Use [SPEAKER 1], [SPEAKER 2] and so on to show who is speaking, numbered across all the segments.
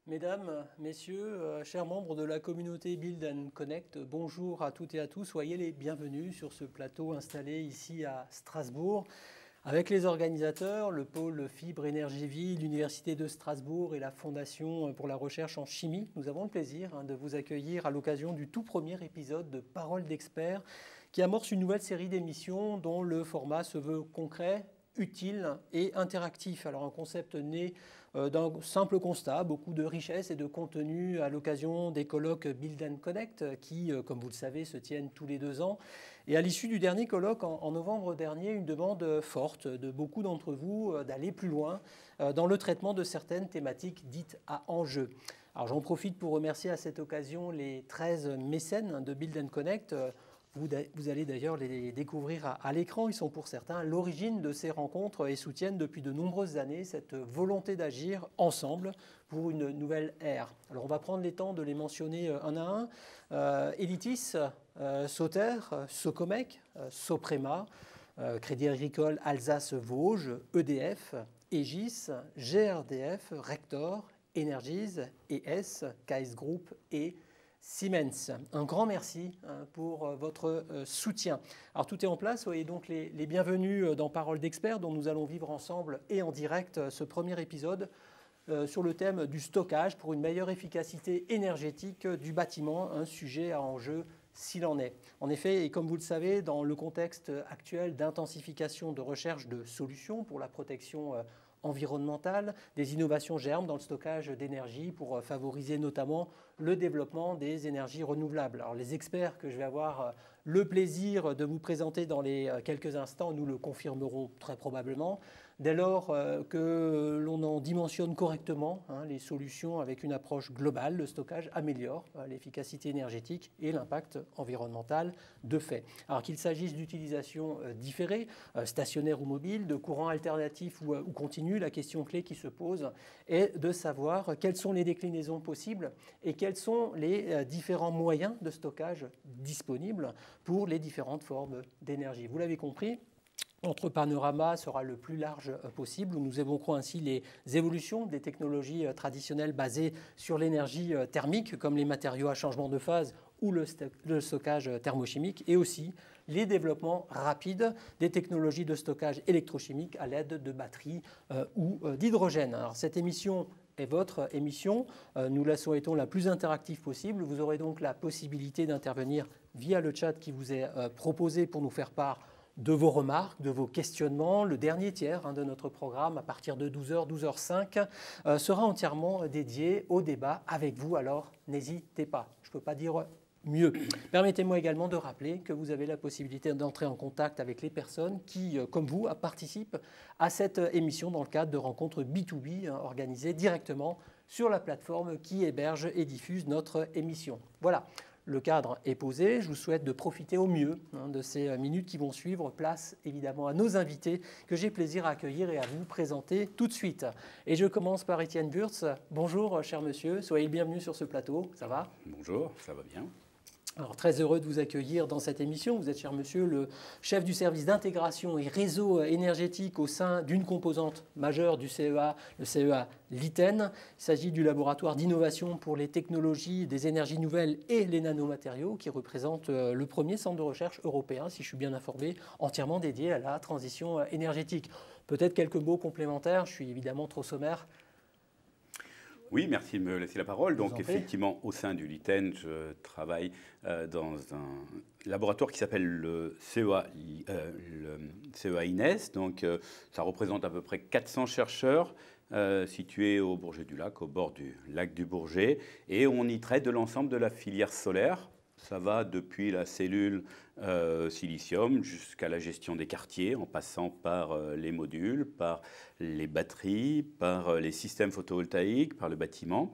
[SPEAKER 1] Mesdames, Messieurs, chers membres de la communauté Build and Connect, bonjour à toutes et à tous. Soyez les bienvenus sur ce plateau installé ici à Strasbourg avec les organisateurs, le pôle Fibre Énergie Vie, l'Université de Strasbourg et la Fondation pour la recherche en chimie. Nous avons le plaisir de vous accueillir à l'occasion du tout premier épisode de Paroles d'experts qui amorce une nouvelle série d'émissions dont le format se veut concret, utile et interactif. Alors un concept né d'un simple constat, beaucoup de richesse et de contenu à l'occasion des colloques Build and Connect qui, comme vous le savez, se tiennent tous les 2 ans. Et à l'issue du dernier colloque en novembre dernier, une demande forte de beaucoup d'entre vous d'aller plus loin dans le traitement de certaines thématiques dites à enjeu. Alors j'en profite pour remercier à cette occasion les 13 mécènes de Build and Connect. Vous allez d'ailleurs les découvrir à l'écran. Ils sont pour certains l'origine de ces rencontres et soutiennent depuis de nombreuses années cette volonté d'agir ensemble pour une nouvelle ère. Alors on va prendre les temps de les mentionner un à un. Editis, Sauter, Socomec, Soprema, Crédit Agricole Alsace-Vosges, EDF, Aegis, GRDF, Rector, Energies, ES, KS Group et Siemens. Un grand merci pour votre soutien. Alors tout est en place, soyez donc les bienvenus dans Paroles d'experts dont nous allons vivre ensemble et en direct ce premier épisode sur le thème du stockage pour une meilleure efficacité énergétique du bâtiment, un sujet à enjeu s'il en est. En effet, et comme vous le savez, dans le contexte actuel d'intensification de recherche de solutions pour la protection environnementale, des innovations germent dans le stockage d'énergie pour favoriser notamment le développement des énergies renouvelables. Alors les experts que je vais avoir le plaisir de vous présenter dans les quelques instants nous le confirmeront très probablement. Dès lors que l'on en dimensionne correctement les solutions avec une approche globale, le stockage améliore l'efficacité énergétique et l'impact environnemental de fait. Alors qu'il s'agisse d'utilisation différée, stationnaire ou mobile, de courants alternatifs ou continus, la question clé qui se pose est de savoir quelles sont les déclinaisons possibles et quels sont les différents moyens de stockage disponibles pour les différentes formes d'énergie. Vous l'avez compris, notre panorama sera le plus large possible, où nous évoquerons ainsi les évolutions des technologies traditionnelles basées sur l'énergie thermique, comme les matériaux à changement de phase ou le stockage thermochimique, et aussi les développements rapides des technologies de stockage électrochimique à l'aide de batteries ou d'hydrogène. Alors cette émission est votre émission. Nous la souhaitons la plus interactive possible. Vous aurez donc la possibilité d'intervenir via le chat qui vous est proposé pour nous faire part de vos remarques, de vos questionnements. Le dernier tiers de notre programme, à partir de 12h, 12h05, sera entièrement dédié au débat avec vous, alors n'hésitez pas. Je ne peux pas dire mieux. Permettez-moi également de rappeler que vous avez la possibilité d'entrer en contact avec les personnes qui, comme vous, participent à cette émission dans le cadre de rencontres B2B organisées directement sur la plateforme qui héberge et diffuse notre émission. Voilà. Le cadre est posé. Je vous souhaite de profiter au mieux de ces minutes qui vont suivre. Place évidemment à nos invités que j'ai plaisir à accueillir et à vous présenter tout de suite. Et je commence par Étienne Burtz. Bonjour cher monsieur, soyez le bienvenu sur ce plateau. Ça va ?
[SPEAKER 2] Bonjour, ça va bien.
[SPEAKER 1] Alors, très heureux de vous accueillir dans cette émission. Vous êtes, cher monsieur, le chef du service d'intégration et réseau énergétique au sein d'une composante majeure du CEA, le CEA Liten. Il s'agit du laboratoire d'innovation pour les technologies des énergies nouvelles et les nanomatériaux qui représente le premier centre de recherche européen, si je suis bien informé, entièrement dédié à la transition énergétique. Peut-être quelques mots complémentaires, je suis évidemment trop sommaire.
[SPEAKER 2] Oui, merci de me laisser la parole. Donc effectivement, au sein du LITEN, je travaille dans un laboratoire qui s'appelle le CEA INES. Donc ça représente à peu près 400 chercheurs situés au Bourget-du-Lac, au bord du lac du Bourget. Et on y traite de l'ensemble de la filière solaire. Ça va depuis la cellule silicium jusqu'à la gestion des quartiers, en passant par les modules, par les batteries, par les systèmes photovoltaïques, par le bâtiment.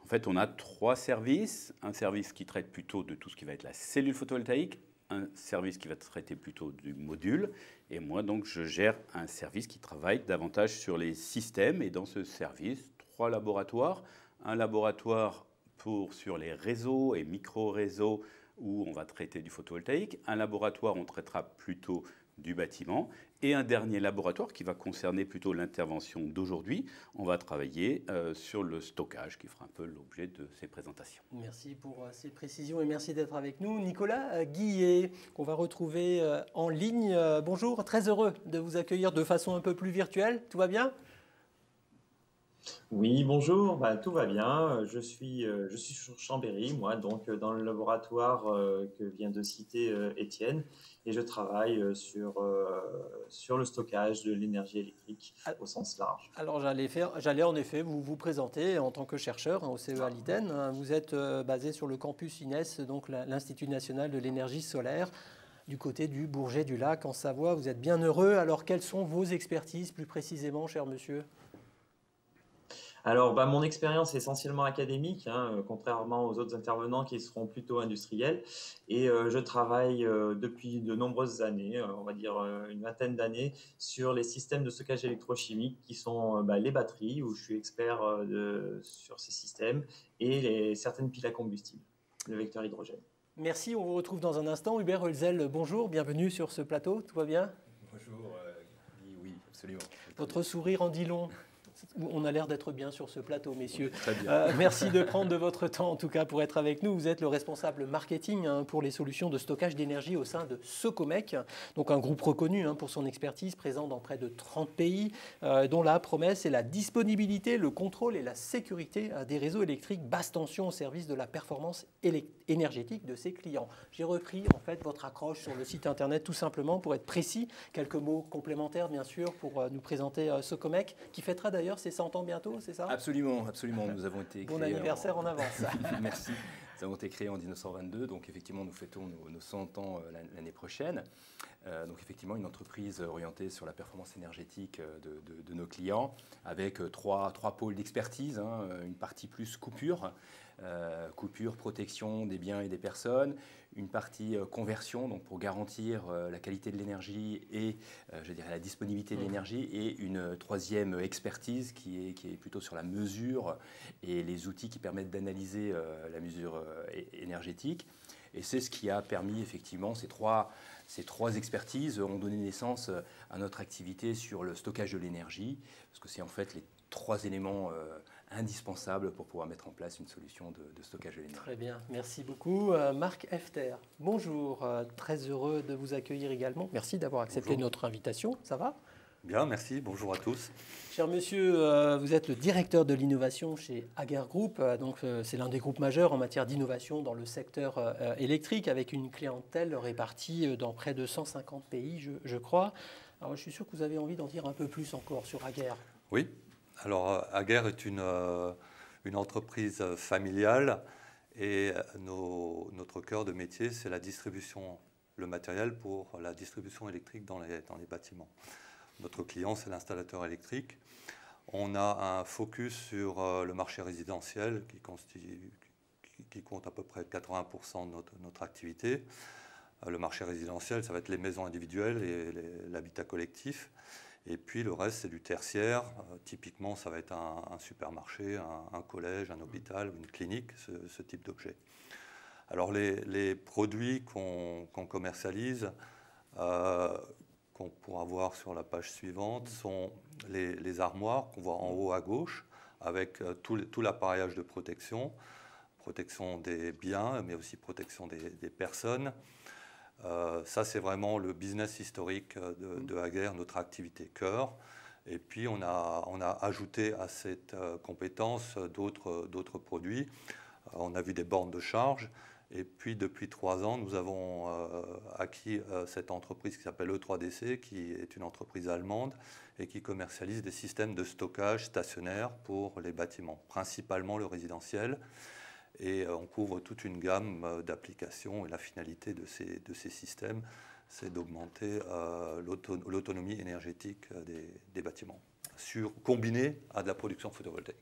[SPEAKER 2] En fait, on a 3 services. Un service qui traite plutôt de tout ce qui va être la cellule photovoltaïque, un service qui va traiter plutôt du module, et moi, donc, je gère un service qui travaille davantage sur les systèmes. Et dans ce service, 3 laboratoires. Un laboratoire sur les réseaux et micro-réseaux où on va traiter du photovoltaïque. Un laboratoire, on traitera plutôt du bâtiment. Et un dernier laboratoire qui va concerner plutôt l'intervention d'aujourd'hui. On va travailler sur le stockage qui fera un peu l'objet de ces présentations.
[SPEAKER 1] Merci pour ces précisions et merci d'être avec nous. Nicolas Guillet, qu'on va retrouver en ligne. Bonjour, très heureux de vous accueillir de façon un peu plus virtuelle. Tout va bien ?
[SPEAKER 3] Oui, bonjour, tout va bien. Je suis sur Chambéry, moi, donc dans le laboratoire que vient de citer Étienne, et je travaille sur le stockage de l'énergie électrique au sens large.
[SPEAKER 1] Alors j'allais en effet vous présenter en tant que chercheur au CEA Liden. Vous êtes basé sur le campus INES, donc l'Institut national de l'énergie solaire, du côté du Bourget-du-Lac en Savoie. Vous êtes bien heureux. Alors quelles sont vos expertises plus précisément, cher monsieur ?
[SPEAKER 3] Alors, mon expérience est essentiellement académique, hein, contrairement aux autres intervenants qui seront plutôt industriels. Et je travaille depuis de nombreuses années, on va dire une vingtaine d'années, sur les systèmes de stockage électrochimique qui sont les batteries, où je suis expert sur ces systèmes, et certaines piles à combustible, le vecteur hydrogène.
[SPEAKER 1] Merci, on vous retrouve dans un instant. Hubert Holzel, bonjour, bienvenue sur ce plateau, tout va bien ?
[SPEAKER 4] Bonjour, oui, absolument.
[SPEAKER 1] Votre sourire en dit long. On a l'air d'être bien sur ce plateau, messieurs.
[SPEAKER 4] Très bien.
[SPEAKER 1] Merci de prendre de votre temps, en tout cas, pour être avec nous. Vous êtes le responsable marketing pour les solutions de stockage d'énergie au sein de Socomec, donc un groupe reconnu pour son expertise, présent dans près de 30 pays, dont la promesse est la disponibilité, le contrôle et la sécurité des réseaux électriques basse tension au service de la performance énergétique de ses clients. J'ai repris en fait votre accroche sur le site internet tout simplement pour être précis. Quelques mots complémentaires, bien sûr, pour nous présenter Socomec, qui fêtera d'ailleurs ses 100 ans bientôt, c'est ça ?
[SPEAKER 4] Absolument, absolument. Nous avons été
[SPEAKER 1] bon anniversaire en avance.
[SPEAKER 4] Merci. Nous avons été créés en 1922, donc effectivement nous fêtons nos 100 ans l'année prochaine. Donc effectivement une entreprise orientée sur la performance énergétique de nos clients, avec trois pôles d'expertise, une partie plus coupure, protection des biens et des personnes, une partie conversion, donc pour garantir la qualité de l'énergie et je dirais la disponibilité de l'énergie, et une troisième expertise qui est plutôt sur la mesure et les outils qui permettent d'analyser la mesure énergétique. Et c'est ce qui a permis effectivement ces trois expertises ont donné naissance à notre activité sur le stockage de l'énergie, parce que c'est en fait les trois éléments indispensables pour pouvoir mettre en place une solution de stockage de l'énergie.
[SPEAKER 1] Très bien, merci beaucoup. Marc Efter, bonjour, très heureux de vous accueillir également. Merci d'avoir accepté notre invitation, ça va ?
[SPEAKER 5] Bien, merci, bonjour à tous.
[SPEAKER 1] Cher monsieur, vous êtes le directeur de l'innovation chez Ager Group, donc c'est l'un des groupes majeurs en matière d'innovation dans le secteur électrique, avec une clientèle répartie dans près de 150 pays, je crois. Alors je suis sûr que vous avez envie d'en dire un peu plus encore sur Ager.
[SPEAKER 5] Oui, alors Ager est une entreprise familiale et notre cœur de métier, c'est la distribution, le matériel pour la distribution électrique dans les bâtiments. Notre client, c'est l'installateur électrique. On a un focus sur le marché résidentiel qui compte à peu près 80% de notre activité. Le marché résidentiel, ça va être les maisons individuelles et l'habitat collectif. Et puis le reste, c'est du tertiaire. Typiquement, ça va être un supermarché, un collège, un hôpital, une clinique, ce type d'objet. Alors les produits qu'on commercialise, qu'on pourra voir sur la page suivante, sont les armoires qu'on voit en haut à gauche, avec tout l'appareillage de protection des biens, mais aussi protection des personnes. Ça, c'est vraiment le business historique de Ager, notre activité cœur. Et puis, on a ajouté à cette compétence d'autres produits. On a vu des bornes de charge. Et puis, depuis 3 ans, nous avons acquis cette entreprise qui s'appelle E3DC, qui est une entreprise allemande et qui commercialise des systèmes de stockage stationnaires pour les bâtiments, principalement le résidentiel. Et on couvre toute une gamme d'applications. Et la finalité de ces systèmes, c'est d'augmenter l'autonomie énergétique des bâtiments, combinée à de la production photovoltaïque.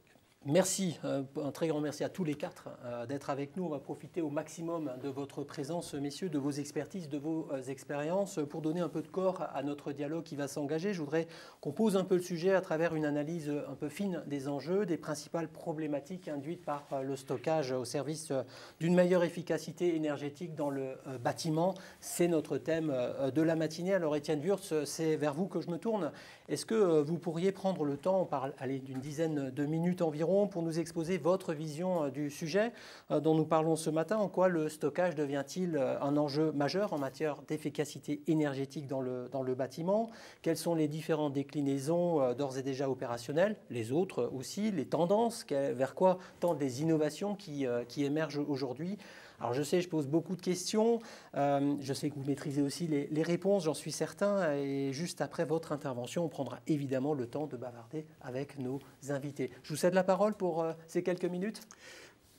[SPEAKER 1] Merci, un très grand merci à tous les quatre d'être avec nous. On va profiter au maximum de votre présence, messieurs, de vos expertises, de vos expériences pour donner un peu de corps à notre dialogue qui va s'engager. Je voudrais qu'on pose un peu le sujet à travers une analyse un peu fine des enjeux, des principales problématiques induites par le stockage au service d'une meilleure efficacité énergétique dans le bâtiment. C'est notre thème de la matinée. Alors Étienne Wurtz, c'est vers vous que je me tourne. Est-ce que vous pourriez prendre le temps, on parle d'une dizaine de minutes environ, pour nous exposer votre vision du sujet dont nous parlons ce matin? En quoi le stockage devient-il un enjeu majeur en matière d'efficacité énergétique dans le bâtiment? Quelles sont les différentes déclinaisons d'ores et déjà opérationnelles? Les autres aussi, les tendances, vers quoi tendent les innovations qui émergent aujourd'hui? Alors je sais, je pose beaucoup de questions, je sais que vous maîtrisez aussi les réponses, j'en suis certain, et juste après votre intervention, on prendra évidemment le temps de bavarder avec nos invités. Je vous cède la parole pour ces quelques minutes.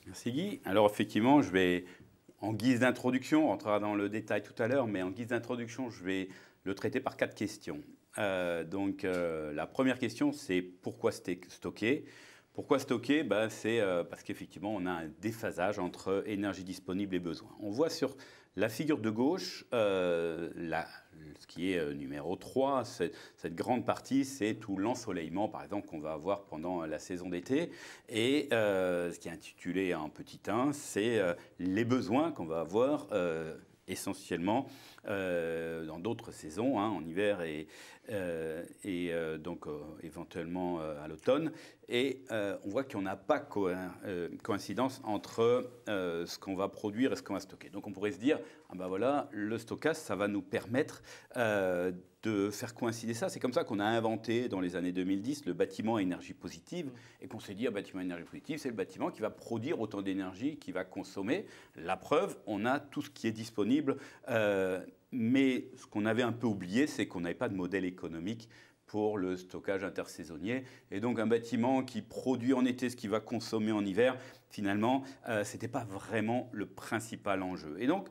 [SPEAKER 2] Merci Guy. Alors effectivement, je vais, en guise d'introduction, on rentrera dans le détail tout à l'heure, mais en guise d'introduction, je vais le traiter par 4 questions. La première question, c'est pourquoi stocker? Pourquoi stocker? C'est parce qu'effectivement, on a un déphasage entre énergie disponible et besoin. On voit sur la figure de gauche, ce qui est numéro 3, cette grande partie, c'est tout l'ensoleillement, par exemple, qu'on va avoir pendant la saison d'été. Et ce qui est intitulé en petit 1, c'est les besoins qu'on va avoir essentiellement dans d'autres saisons, en hiver et donc éventuellement à l'automne. Et on voit qu'on n'a pas coïncidence entre ce qu'on va produire et ce qu'on va stocker. Donc on pourrait se dire, voilà, le stockage, ça va nous permettre de faire coïncider ça. C'est comme ça qu'on a inventé dans les années 2010 le bâtiment à énergie positive et qu'on s'est dit, bâtiment à énergie positive, c'est le bâtiment qui va produire autant d'énergie qu'il va consommer. La preuve, on a tout ce qui est disponible. Mais ce qu'on avait un peu oublié, c'est qu'on n'avait pas de modèle économique pour le stockage intersaisonnier. Et donc un bâtiment qui produit en été ce qu'il va consommer en hiver, finalement, ce n'était pas vraiment le principal enjeu. Et donc,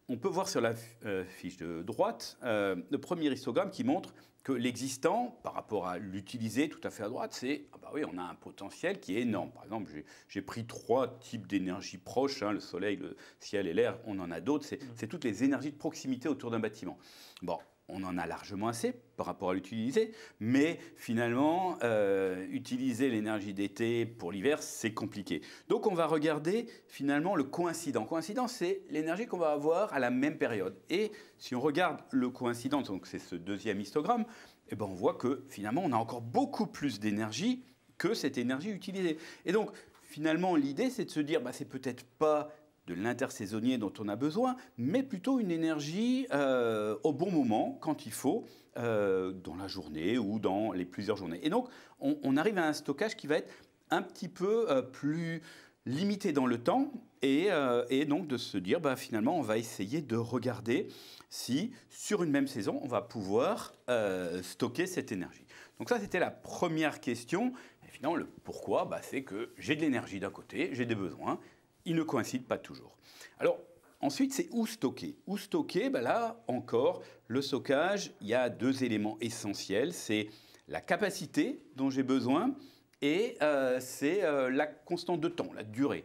[SPEAKER 2] on peut voir sur la fiche de droite le premier histogramme qui montre que l'existant, par rapport à l'utilisé tout à fait à droite, c'est, oui, on a un potentiel qui est énorme. Par exemple, j'ai pris 3 types d'énergie proches, le soleil, le ciel et l'air, on en a d'autres, c'est toutes les énergies de proximité autour d'un bâtiment. Bon, on en a largement assez par rapport à l'utiliser, mais finalement, utiliser l'énergie d'été pour l'hiver, c'est compliqué. Donc on va regarder finalement le coïncident. Coïncident, c'est l'énergie qu'on va avoir à la même période. Et si on regarde le coïncident, donc c'est ce deuxième histogramme, on voit que finalement, on a encore beaucoup plus d'énergie que cette énergie utilisée. Et donc, finalement, l'idée, c'est de se dire, c'est peut-être pas de l'intersaisonnier dont on a besoin, mais plutôt une énergie au bon moment, quand il faut, dans la journée ou dans les plusieurs journées. Et donc, on arrive à un stockage qui va être un petit peu plus limité dans le temps, et donc de se dire, finalement, on va essayer de regarder si, sur une même saison, on va pouvoir stocker cette énergie. Donc ça, c'était la première question. Et finalement, le pourquoi, c'est que j'ai de l'énergie d'un côté, j'ai des besoins, ils ne coïncident pas toujours. Alors, ensuite, c'est où stocker? Où stocker? Là, encore, le stockage, il y a 2 éléments essentiels. C'est la capacité dont j'ai besoin et c'est la constante de temps, la durée.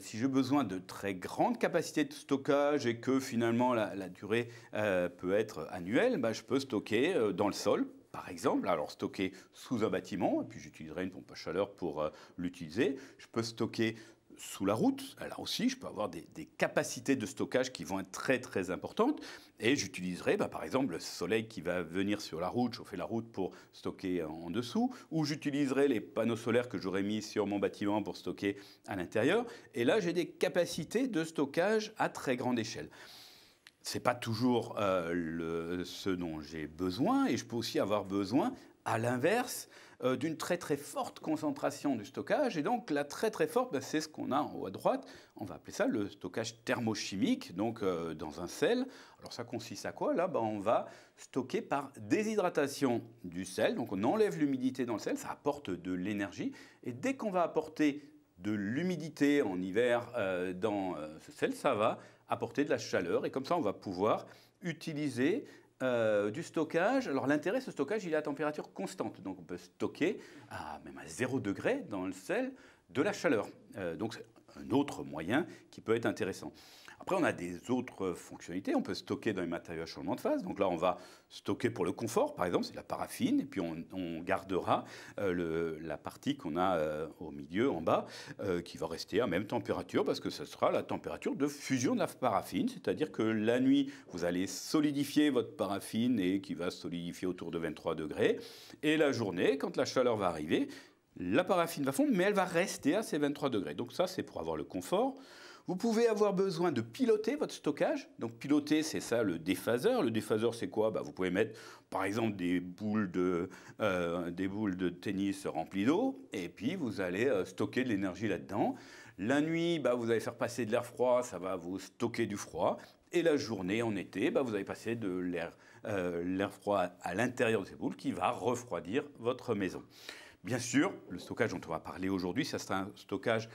[SPEAKER 2] Si j'ai besoin de très grandes capacités de stockage et que finalement la durée peut être annuelle, je peux stocker dans le sol, par exemple. Alors stocker sous un bâtiment, et puis j'utiliserai une pompe à chaleur pour l'utiliser. Je peux stocker sous la route. Là aussi, je peux avoir des capacités de stockage qui vont être très très importantes. Et j'utiliserai par exemple le soleil qui va venir sur la route, chauffer la route pour stocker en dessous. Ou j'utiliserai les panneaux solaires que j'aurai mis sur mon bâtiment pour stocker à l'intérieur. Et là, j'ai des capacités de stockage à très grande échelle. Ce n'est pas toujours ce dont j'ai besoin. Et je peux aussi avoir besoin, à l'inverse, d'une très très forte concentration du stockage. Et donc la très très forte, c'est ce qu'on a en haut à droite. On va appeler ça le stockage thermochimique, donc dans un sel. Alors ça consiste à quoi? Là, on va stocker par déshydratation du sel. Donc on enlève l'humidité dans le sel, ça apporte de l'énergie. Et dès qu'on va apporter de l'humidité en hiver dans ce sel, ça va apporter de la chaleur. Et comme ça, on va pouvoir utiliser du stockage. Alors l'intérêt, ce stockage, il est à température constante. Donc on peut stocker même à 0 degré dans le sel de la chaleur. Donc c'est un autre moyen qui peut être intéressant. Après, on a des autres fonctionnalités. On peut stocker dans les matériaux à changement de phase. Donc là, on va stocker pour le confort, par exemple, c'est de la paraffine. Et puis, on gardera la partie qu'on a au milieu, en bas, qui va rester à même température parce que ce sera la température de fusion de la paraffine. C'est-à-dire que la nuit, vous allez solidifier votre paraffine et qui va solidifier autour de 23 degrés. Et la journée, quand la chaleur va arriver, la paraffine va fondre, mais elle va rester à ces 23 degrés. Donc ça, c'est pour avoir le confort. Vous pouvez avoir besoin de piloter votre stockage. Donc piloter, c'est ça le déphaseur. Le déphaseur, c'est quoi? Vous pouvez mettre, par exemple, des boules de tennis remplies d'eau, et puis vous allez stocker de l'énergie là-dedans. La nuit, vous allez faire passer de l'air froid, ça va vous stocker du froid. Et la journée, en été, vous allez passer de l'air froid à l'intérieur de ces boules qui va refroidir votre maison. Bien sûr, le stockage dont on va parler aujourd'hui, ça sera un stockage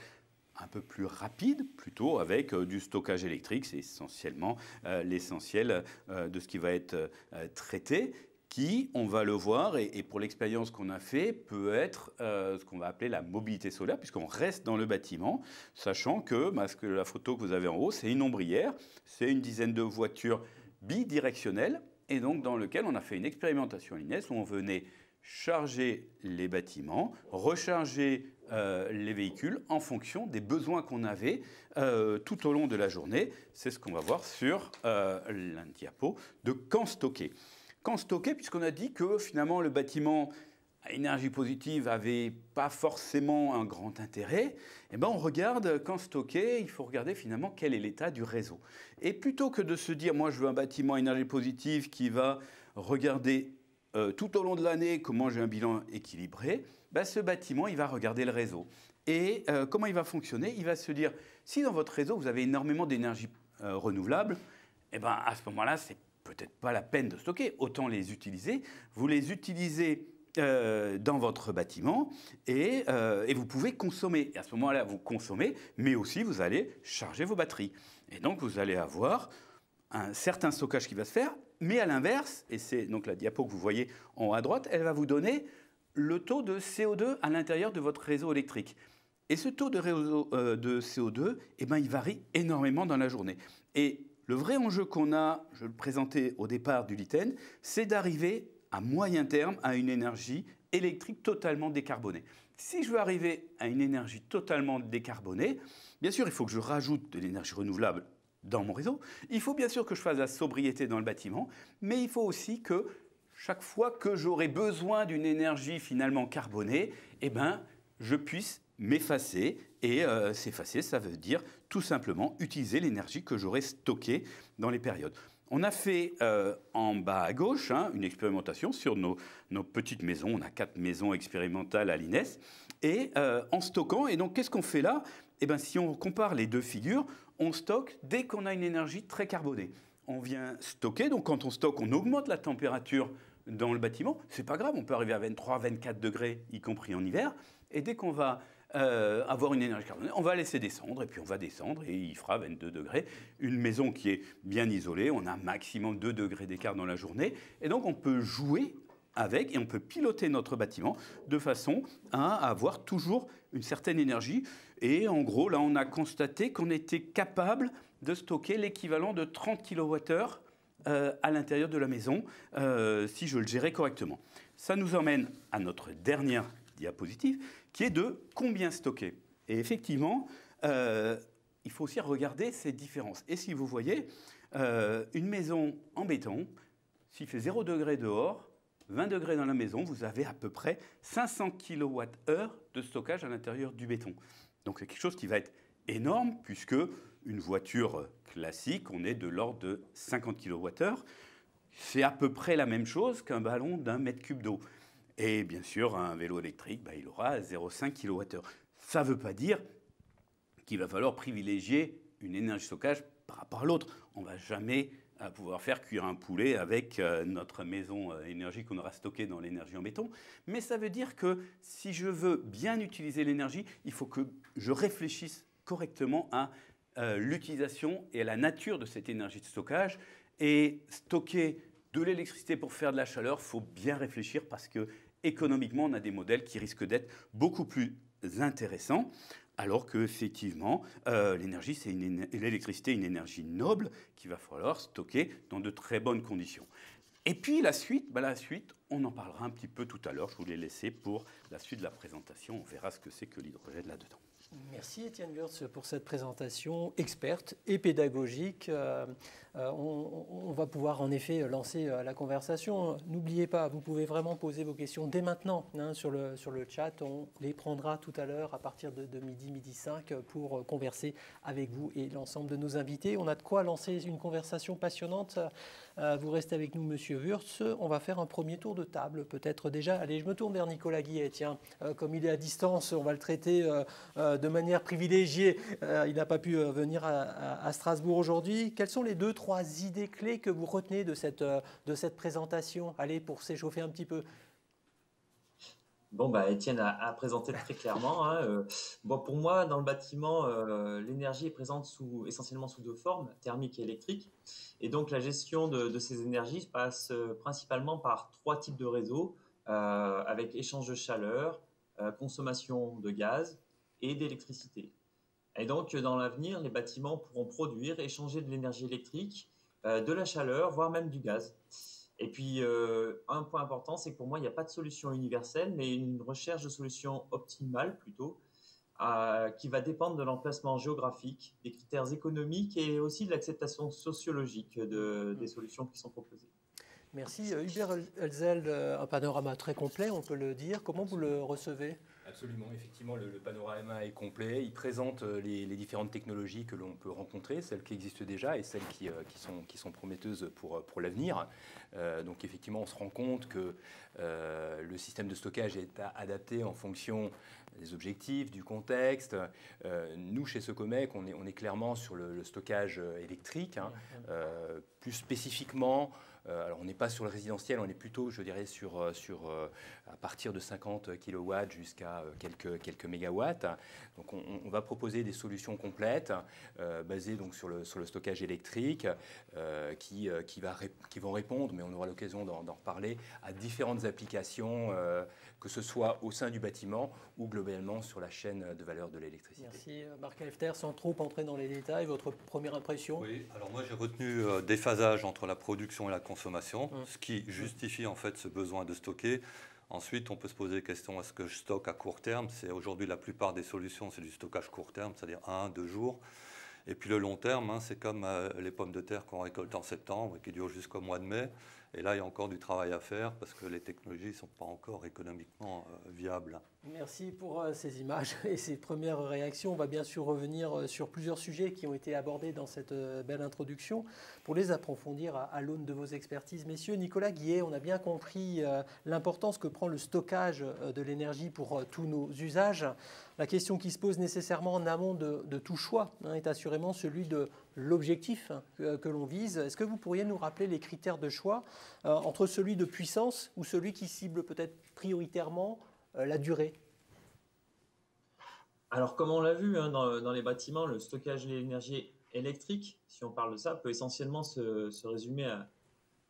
[SPEAKER 2] un peu plus rapide, plutôt avec du stockage électrique. C'est essentiellement l'essentiel de ce qui va être traité, qui, on va le voir, et pour l'expérience qu'on a fait, peut être ce qu'on va appeler la mobilité solaire, puisqu'on reste dans le bâtiment, sachant que la photo que vous avez en haut, c'est une ombrière, c'est une dizaine de voitures bidirectionnelles, et donc dans lequel on a fait une expérimentation à l'INES où on venait charger les bâtiments, recharger les véhicules en fonction des besoins qu'on avait tout au long de la journée. C'est ce qu'on va voir sur la diapo de quand stocker. Quand stocker, puisqu'on a dit que finalement le bâtiment à énergie positive n'avait pas forcément un grand intérêt, on regarde quand stocker, il faut regarder finalement quel est l'état du réseau. Et plutôt que de se dire, moi je veux un bâtiment à énergie positive qui va regarder tout au long de l'année comment j'ai un bilan équilibré, ce bâtiment, il va regarder le réseau. Et comment il va fonctionner? Il va se dire, si dans votre réseau, vous avez énormément d'énergie renouvelable, à ce moment-là, c'est peut-être pas la peine de stocker. Autant les utiliser. Vous les utilisez dans votre bâtiment et vous pouvez consommer. Et à ce moment-là, vous consommez, mais aussi vous allez charger vos batteries. Et donc, vous allez avoir un certain stockage qui va se faire, mais à l'inverse, et c'est donc la diapo que vous voyez en haut à droite, elle va vous donner le taux de CO2 à l'intérieur de votre réseau électrique. Et ce taux de CO2, il varie énormément dans la journée. Et le vrai enjeu qu'on a, je le présentais au départ du LITEN, c'est d'arriver à moyen terme à une énergie électrique totalement décarbonée. Si je veux arriver à une énergie totalement décarbonée, bien sûr, il faut que je rajoute de l'énergie renouvelable dans mon réseau. Il faut bien sûr que je fasse la sobriété dans le bâtiment, mais il faut aussi que chaque fois que j'aurai besoin d'une énergie finalement carbonée, je puisse m'effacer. Et s'effacer, ça veut dire tout simplement utiliser l'énergie que j'aurai stockée dans les périodes. On a fait en bas à gauche une expérimentation sur nos petites maisons. On a 4 maisons expérimentales à l'INES. Et en stockant, et donc qu'est-ce qu'on fait là? Si on compare les deux figures, on stocke dès qu'on a une énergie très carbonée. On vient stocker, donc quand on stocke, on augmente la température dans le bâtiment. C'est pas grave, on peut arriver à 23, 24 degrés, y compris en hiver. Et dès qu'on va avoir une énergie carbonée, on va laisser descendre, et puis on va descendre, et il fera 22 degrés. Une maison qui est bien isolée, on a maximum 2 degrés d'écart dans la journée, et donc on peut jouer avec, et on peut piloter notre bâtiment de façon à avoir toujours une certaine énergie. Et en gros, là, on a constaté qu'on était capable de stocker l'équivalent de 30 kWh à l'intérieur de la maison, si je le gérais correctement. Ça nous emmène à notre dernière diapositive, qui est de combien stocker. Et effectivement, il faut aussi regarder ces différences. Et si vous voyez, une maison en béton, s'il fait 0 degré dehors, 20 degrés dans la maison, vous avez à peu près 500 kWh de stockage à l'intérieur du béton. Donc c'est quelque chose qui va être énorme, puisque une voiture classique, on est de l'ordre de 50 kWh. C'est à peu près la même chose qu'un ballon d'1 mètre cube d'eau. Et bien sûr, un vélo électrique, il aura 0,5 kWh. Ça ne veut pas dire qu'il va falloir privilégier une énergie de stockage par rapport à l'autre. On ne va jamais pouvoir faire cuire un poulet avec notre maison énergie qu'on aura stockée dans l'énergie en béton. Mais ça veut dire que si je veux bien utiliser l'énergie, il faut que je réfléchisse correctement à l'utilisation et à la nature de cette énergie de stockage. Et stocker de l'électricité pour faire de la chaleur, il faut bien réfléchir parce que économiquement, on a des modèles qui risquent d'être beaucoup plus intéressants. Alors qu'effectivement, l'électricité est une énergie noble qu'il va falloir stocker dans de très bonnes conditions. Et puis la suite, on en parlera un petit peu tout à l'heure. Je vous l'ai laissé pour la suite de la présentation. On verra ce que c'est que l'hydrogène là-dedans.
[SPEAKER 1] Merci Étienne Wurtz pour cette présentation experte et pédagogique. On va pouvoir en effet lancer la conversation. N'oubliez pas, vous pouvez vraiment poser vos questions dès maintenant sur le chat. On les prendra tout à l'heure à partir de midi 5 pour converser avec vous et l'ensemble de nos invités. On a de quoi lancer une conversation passionnante. Vous restez avec nous, Monsieur Wurtz. On va faire un premier tour de table, peut-être déjà. Allez, je me tourne vers Nicolas Guillet. Tiens, comme il est à distance, on va le traiter de manière privilégiée. Il n'a pas pu venir à Strasbourg aujourd'hui. Quelles sont les 2-3 idées clés que vous retenez de cette présentation? Allez, pour s'échauffer un petit peu.
[SPEAKER 3] Bon, Étienne a présenté très clairement. Pour moi, dans le bâtiment, l'énergie est présente essentiellement sous 2 formes, thermique et électrique. Et donc, la gestion de ces énergies passe principalement par 3 types de réseaux, avec échange de chaleur, consommation de gaz et d'électricité. Et donc, dans l'avenir, les bâtiments pourront produire, échanger de l'énergie électrique, de la chaleur, voire même du gaz. Et puis, un point important, c'est que pour moi, il n'y a pas de solution universelle, mais une recherche de solutions optimales plutôt, qui va dépendre de l'emplacement géographique, des critères économiques et aussi de l'acceptation sociologique des solutions qui sont proposées.
[SPEAKER 1] Merci. Hubert Elzel, un panorama très complet, on peut le dire. Comment vous le recevez ?
[SPEAKER 4] Absolument, effectivement, le panorama est complet. Il présente les différentes technologies que l'on peut rencontrer, celles qui existent déjà et celles qui sont prometteuses pour l'avenir. Donc effectivement, on se rend compte que le système de stockage est adapté en fonction des objectifs, du contexte. Nous, chez Secomec, on est clairement sur le stockage électrique, plus spécifiquement. Alors on n'est pas sur le résidentiel, on est plutôt, je dirais, à partir de 50 kW jusqu'à quelques mégawatts. Donc on va proposer des solutions complètes basées donc sur le stockage électrique qui vont répondre, mais on aura l'occasion d'en reparler, à différentes applications, que ce soit au sein du bâtiment ou globalement sur la chaîne de valeur de l'électricité.
[SPEAKER 1] Merci Marc Helfter. Sans trop entrer dans les détails, votre première impression?
[SPEAKER 5] Oui, alors moi j'ai retenu déphasage entre la production et la consommation, ce qui justifie en fait ce besoin de stocker. Ensuite, on peut se poser la question, est-ce que je stocke à court terme? C'est aujourd'hui la plupart des solutions, c'est du stockage court terme, c'est-à-dire 1-2 jours. Et puis le long terme, c'est comme les pommes de terre qu'on récolte en septembre et qui durent jusqu'au mois de mai. Et là, il y a encore du travail à faire parce que les technologies ne sont pas encore économiquement viables.
[SPEAKER 1] Merci pour ces images et ces premières réactions. On va bien sûr revenir sur plusieurs sujets qui ont été abordés dans cette belle introduction pour les approfondir à l'aune de vos expertises. Messieurs, Nicolas Guillet, on a bien compris l'importance que prend le stockage de l'énergie pour tous nos usages. La question qui se pose nécessairement en amont de tout choix est assurément celui de l'objectif que l'on vise. Est-ce que vous pourriez nous rappeler les critères de choix entre celui de puissance ou celui qui cible peut-être prioritairement la durée?
[SPEAKER 3] Alors, comme on l'a vu dans les bâtiments, le stockage de l'énergie électrique, si on parle de ça, peut essentiellement se résumer à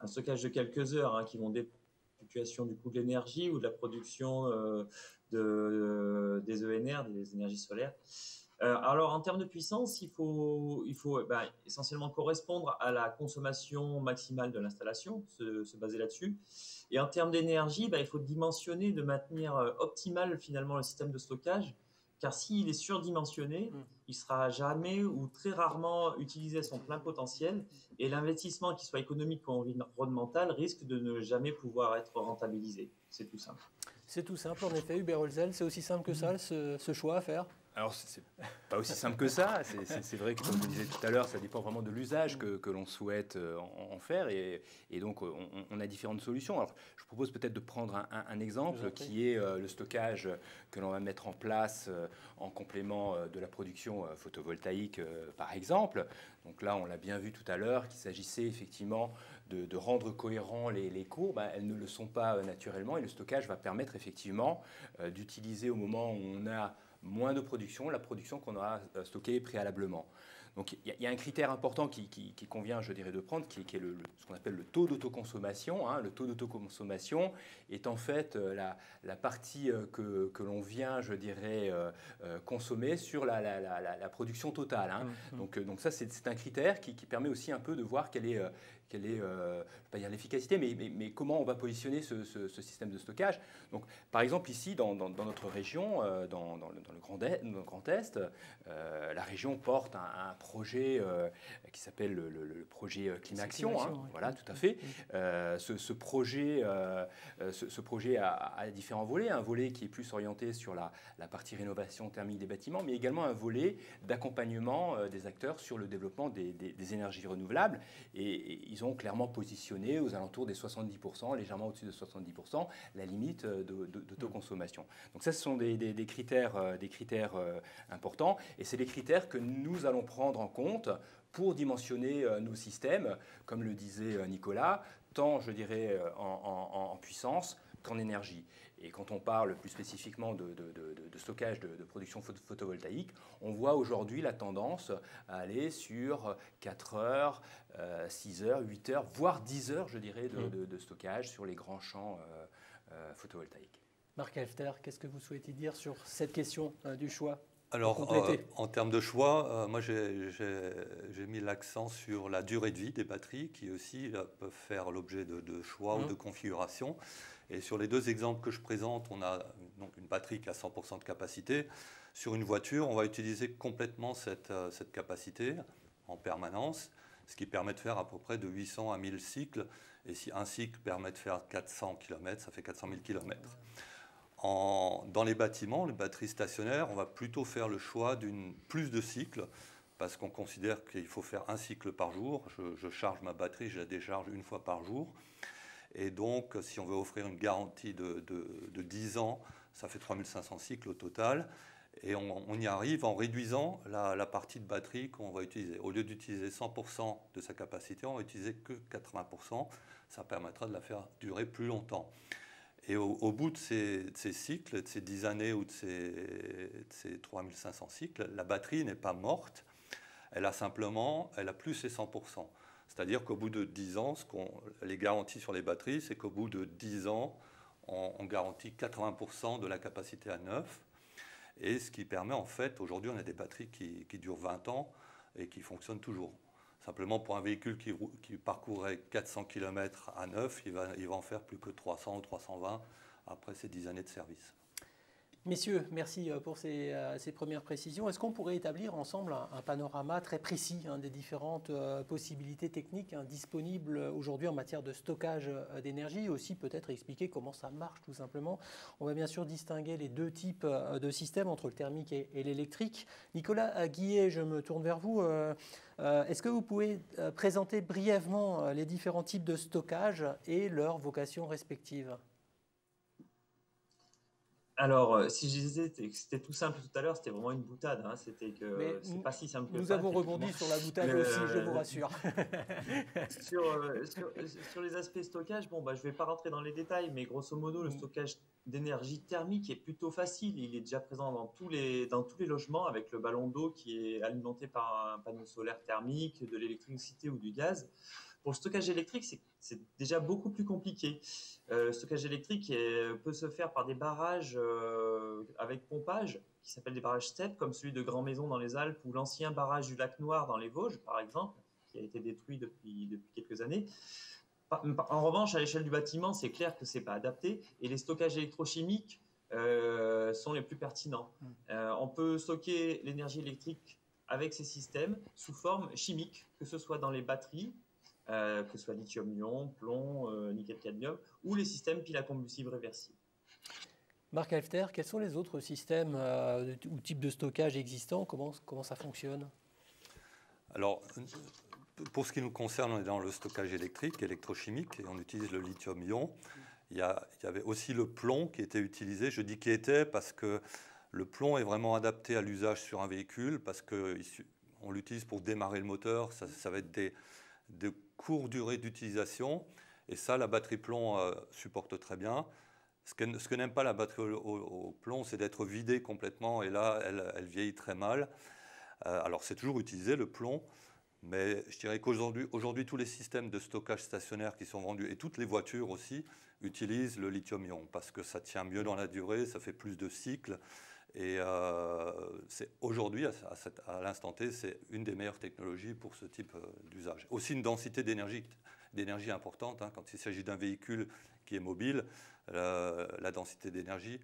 [SPEAKER 3] un stockage de quelques heures qui vont dépendre de la fluctuation du coût de l'énergie ou de la production des ENR, des énergies solaires. Alors, en termes de puissance, il faut essentiellement correspondre à la consommation maximale de l'installation, se baser là-dessus. Et en termes d'énergie, il faut dimensionner de manière optimale finalement le système de stockage, car s'il est surdimensionné, il ne sera jamais ou très rarement utilisé à son plein potentiel et l'investissement, qu'il soit économique ou environnemental, risque de ne jamais pouvoir être rentabilisé. C'est tout simple.
[SPEAKER 1] C'est tout simple, en effet, Hubert Elzel, c'est aussi simple que ça, ce choix à faire?
[SPEAKER 4] Alors, c'est pas aussi simple que ça. C'est vrai que, comme je le disais tout à l'heure, ça dépend vraiment de l'usage que l'on souhaite en faire. Et donc, on a différentes solutions. Alors, je propose peut-être de prendre un exemple qui est le stockage que l'on va mettre en place en complément de la production photovoltaïque, par exemple. Donc là, on l'a bien vu tout à l'heure, qu'il s'agissait effectivement de rendre cohérents les courbes. Elles ne le sont pas naturellement. Et le stockage va permettre effectivement d'utiliser au moment où on a moins de production, la production qu'on aura stockée préalablement. Donc il y a un critère important qui convient, je dirais, de prendre, qui est ce qu'on appelle le taux d'autoconsommation. Le taux d'autoconsommation est en fait la partie que l'on vient, je dirais, consommer sur la production totale. Donc ça, c'est un critère qui permet aussi un peu de voir quelle est je ne vais pas dire l'efficacité, mais comment on va positionner ce système de stockage. Donc, par exemple, ici, dans notre région, dans le Grand Est, la région porte un projet qui s'appelle le projet Climaction. Voilà, tout à fait. Ce projet a différents volets. Un volet qui est plus orienté sur la partie rénovation thermique des bâtiments, mais également un volet d'accompagnement des acteurs sur le développement des énergies renouvelables. Et ils ont clairement positionné aux alentours des 70%, légèrement au-dessus de 70%, la limite d'autoconsommation. Donc ça, ce sont des critères importants, et c'est des critères que nous allons prendre en compte pour dimensionner nos systèmes, comme le disait Nicolas, tant, je dirais, en puissance qu'en énergie. Et quand on parle plus spécifiquement de stockage de production photovoltaïque, on voit aujourd'hui la tendance à aller sur 4 heures, 6 heures, 8 heures, voire 10 heures, je dirais, de stockage sur les grands champs photovoltaïques.
[SPEAKER 1] Marc Helfter, qu'est-ce que vous souhaitez dire sur cette question du choix?
[SPEAKER 5] Alors, en termes de choix, moi j'ai mis l'accent sur la durée de vie des batteries qui aussi peuvent faire l'objet de choix ou de configuration. Et sur les deux exemples que je présente, on a donc une batterie qui a 100% de capacité. Sur une voiture, on va utiliser complètement cette capacité en permanence, ce qui permet de faire à peu près de 800 à 1000 cycles. Et si un cycle permet de faire 400 km, ça fait 400 000 km. Dans les bâtiments, les batteries stationnaires, on va plutôt faire le choix d'une plus de cycles parce qu'on considère qu'il faut faire un cycle par jour. Je charge ma batterie, je la décharge une fois par jour. Et donc, si on veut offrir une garantie de 10 ans, ça fait 3500 cycles au total. Et on y arrive en réduisant la partie de batterie qu'on va utiliser. Au lieu d'utiliser 100% de sa capacité, on va utiliser que 80%. Ça permettra de la faire durer plus longtemps. Et au bout de ces cycles, de ces 10 années ou de ces 3500 cycles, la batterie n'est pas morte. Elle a plus ses 100%. C'est-à-dire qu'au bout de 10 ans, les garanties sur les batteries, c'est qu'au bout de 10 ans, on garantit 80% de la capacité à neuf. Et ce qui permet, en fait, aujourd'hui, on a des batteries qui durent 20 ans et qui fonctionnent toujours. Simplement, pour un véhicule qui parcourrait 400 km à neuf, il va en faire plus que 300 ou 320 après ces 10 années de service.
[SPEAKER 1] Messieurs, merci pour ces premières précisions. Est-ce qu'on pourrait établir ensemble un panorama très précis des différentes possibilités techniques disponibles aujourd'hui en matière de stockage d'énergie, aussi peut-être expliquer comment ça marche tout simplement? On va bien sûr distinguer les deux types de systèmes entre le thermique et l'électrique. Nicolas Guillet, je me tourne vers vous. Est-ce que vous pouvez présenter brièvement les différents types de stockage et leurs vocations respectives?
[SPEAKER 3] Alors, si je disais que c'était tout simple tout à l'heure, c'était vraiment une boutade. C'était que c'est pas si simple que ça.
[SPEAKER 1] Nous avons rebondi sur la boutade aussi, je vous rassure.
[SPEAKER 3] Sur les aspects stockage, je ne vais pas rentrer dans les détails, mais grosso modo, le stockage d'énergie thermique est plutôt facile. Il est déjà présent dans tous les logements avec le ballon d'eau qui est alimenté par un panneau solaire thermique, de l'électricité ou du gaz. Pour le stockage électrique, c'est déjà beaucoup plus compliqué. Le stockage électrique peut se faire par des barrages avec pompage, qui s'appellent des barrages STEP, comme celui de Grand Maison dans les Alpes, ou l'ancien barrage du lac Noir dans les Vosges, par exemple, qui a été détruit depuis quelques années. En revanche, à l'échelle du bâtiment, c'est clair que ce n'est pas adapté. Et les stockages électrochimiques sont les plus pertinents. On peut stocker l'énergie électrique avec ces systèmes sous forme chimique, que ce soit dans les batteries, que ce soit lithium-ion, plomb, nickel-cadmium, ou les systèmes piles à combustible réversibles.
[SPEAKER 1] Marc Helfter, quels sont les autres systèmes ou types de stockage existants? Comment ça fonctionne?
[SPEAKER 5] Alors, pour ce qui nous concerne, on est dans le stockage électrique, électrochimique, et on utilise le lithium-ion. Il y avait aussi le plomb qui était utilisé. Je dis qui était parce que le plomb est vraiment adapté à l'usage sur un véhicule, parce qu'on l'utilise pour démarrer le moteur. Ça va être de courte durée d'utilisation, et ça, la batterie plomb supporte très bien. Ce que n'aime pas la batterie au plomb, c'est d'être vidée complètement, et là, elle vieillit très mal. Alors c'est toujours utilisé le plomb, mais je dirais qu'aujourd'hui tous les systèmes de stockage stationnaire qui sont vendus, et toutes les voitures aussi, utilisent le lithium-ion parce que ça tient mieux dans la durée, ça fait plus de cycles. Et aujourd'hui, à l'instant T, c'est une des meilleures technologies pour ce type d'usage. Aussi une densité d'énergie importante. Hein, quand il s'agit d'un véhicule qui est mobile, la densité d'énergie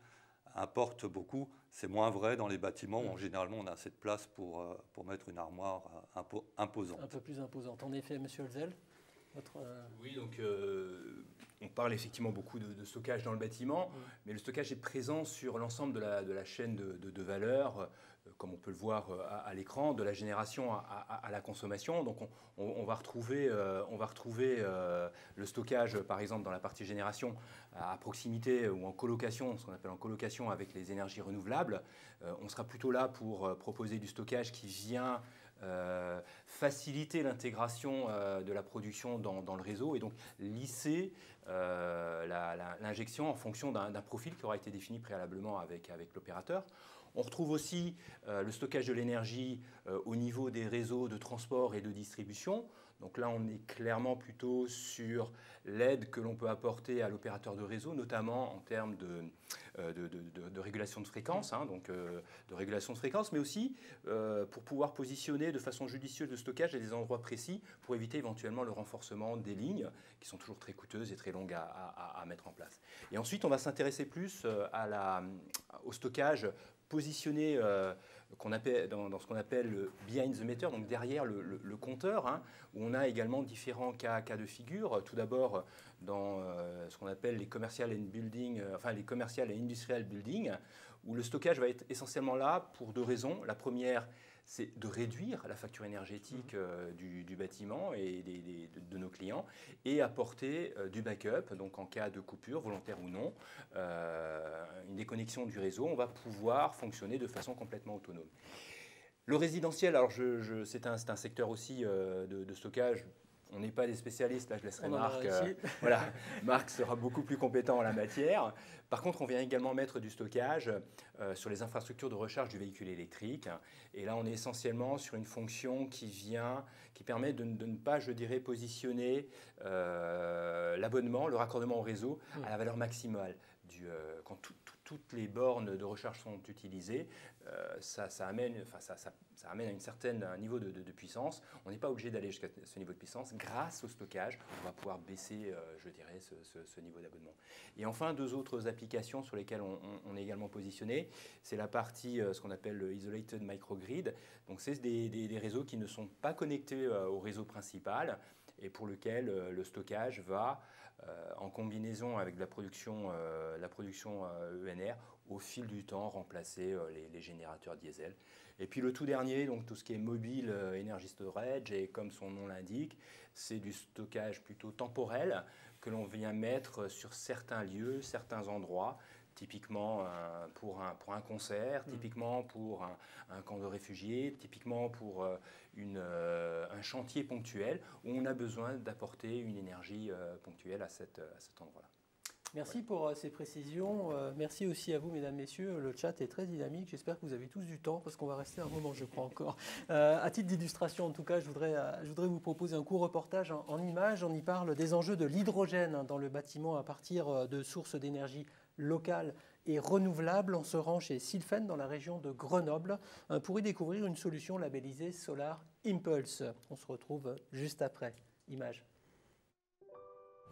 [SPEAKER 5] importe beaucoup. C'est moins vrai dans les bâtiments où généralement on a assez de place pour mettre une armoire imposante.
[SPEAKER 1] Un peu plus imposante. En effet, Monsieur Holzel,
[SPEAKER 4] Oui, donc on parle effectivement beaucoup de stockage dans le bâtiment, mais le stockage est présent sur l'ensemble de la chaîne de valeur, comme on peut le voir à l'écran, de la génération à la consommation. Donc on va retrouver le stockage, par exemple, dans la partie génération, à proximité ou en colocation, ce qu'on appelle en colocation avec les énergies renouvelables. On sera plutôt là pour proposer du stockage qui vient faciliter l'intégration de la production dans le réseau et donc lisser l'injection en fonction d'un profil qui aura été défini préalablement avec l'opérateur. On retrouve aussi le stockage de l'énergie au niveau des réseaux de transport et de distribution. Donc là, on est clairement plutôt sur l'aide que l'on peut apporter à l'opérateur de réseau, notamment en termes de régulation de fréquence, hein, de régulation de fréquence, mais aussi pour pouvoir positionner de façon judicieuse le stockage à des endroits précis pour éviter éventuellement le renforcement des lignes qui sont toujours très coûteuses et très longues à mettre en place. Et ensuite, on va s'intéresser plus au stockage positionné dans ce qu'on appelle le behind the meter, donc derrière le compteur, hein, où on a également différents cas de figure. Tout d'abord, dans ce qu'on appelle les commercial et industrial buildings, où le stockage va être essentiellement là pour deux raisons. La première, c'est de réduire la facture énergétique du bâtiment et de nos clients et apporter du backup, donc en cas de coupure, volontaire ou non, une déconnexion du réseau, on va pouvoir fonctionner de façon complètement autonome. Le résidentiel, alors c'est un secteur aussi de stockage. On n'est pas des spécialistes, là je laisserai Marc. Voilà, Marc sera beaucoup plus compétent en la matière. Par contre, on vient également mettre du stockage sur les infrastructures de recharge du véhicule électrique. Et là, on est essentiellement sur une fonction qui permet de ne pas, je dirais, positionner l'abonnement, le raccordement au réseau à la valeur maximale. Quand toutes les bornes de recharge sont utilisées, ça amène à un niveau de puissance. On n'est pas obligé d'aller jusqu'à ce niveau de puissance. Grâce au stockage, on va pouvoir baisser, je dirais, ce niveau d'abonnement. Et enfin, deux autres applications sur lesquelles on est également positionné, c'est la partie, ce qu'on appelle le Isolated Microgrid. Donc, c'est des réseaux qui ne sont pas connectés au réseau principal et pour lequel le stockage va, en combinaison avec la production ENR, au fil du temps, remplacer les générateurs diesel. Et puis le tout dernier, donc tout ce qui est mobile energy storage, et comme son nom l'indique, c'est du stockage plutôt temporel que l'on vient mettre sur certains lieux, certains endroits, typiquement pour un concert, typiquement pour un camp de réfugiés, typiquement pour un chantier ponctuel où on a besoin d'apporter une énergie ponctuelle à cet endroit-là.
[SPEAKER 1] Merci pour ces précisions. Merci aussi à vous, mesdames, messieurs. Le chat est très dynamique. J'espère que vous avez tous du temps parce qu'on va rester un moment, je crois encore. À titre d'illustration, en tout cas, je voudrais vous proposer un court reportage en images. On y parle des enjeux de l'hydrogène dans le bâtiment à partir de sources d'énergie locales et renouvelables. On se rend chez Sylfen dans la région de Grenoble pour y découvrir une solution labellisée Solar Impulse. On se retrouve juste après. Images.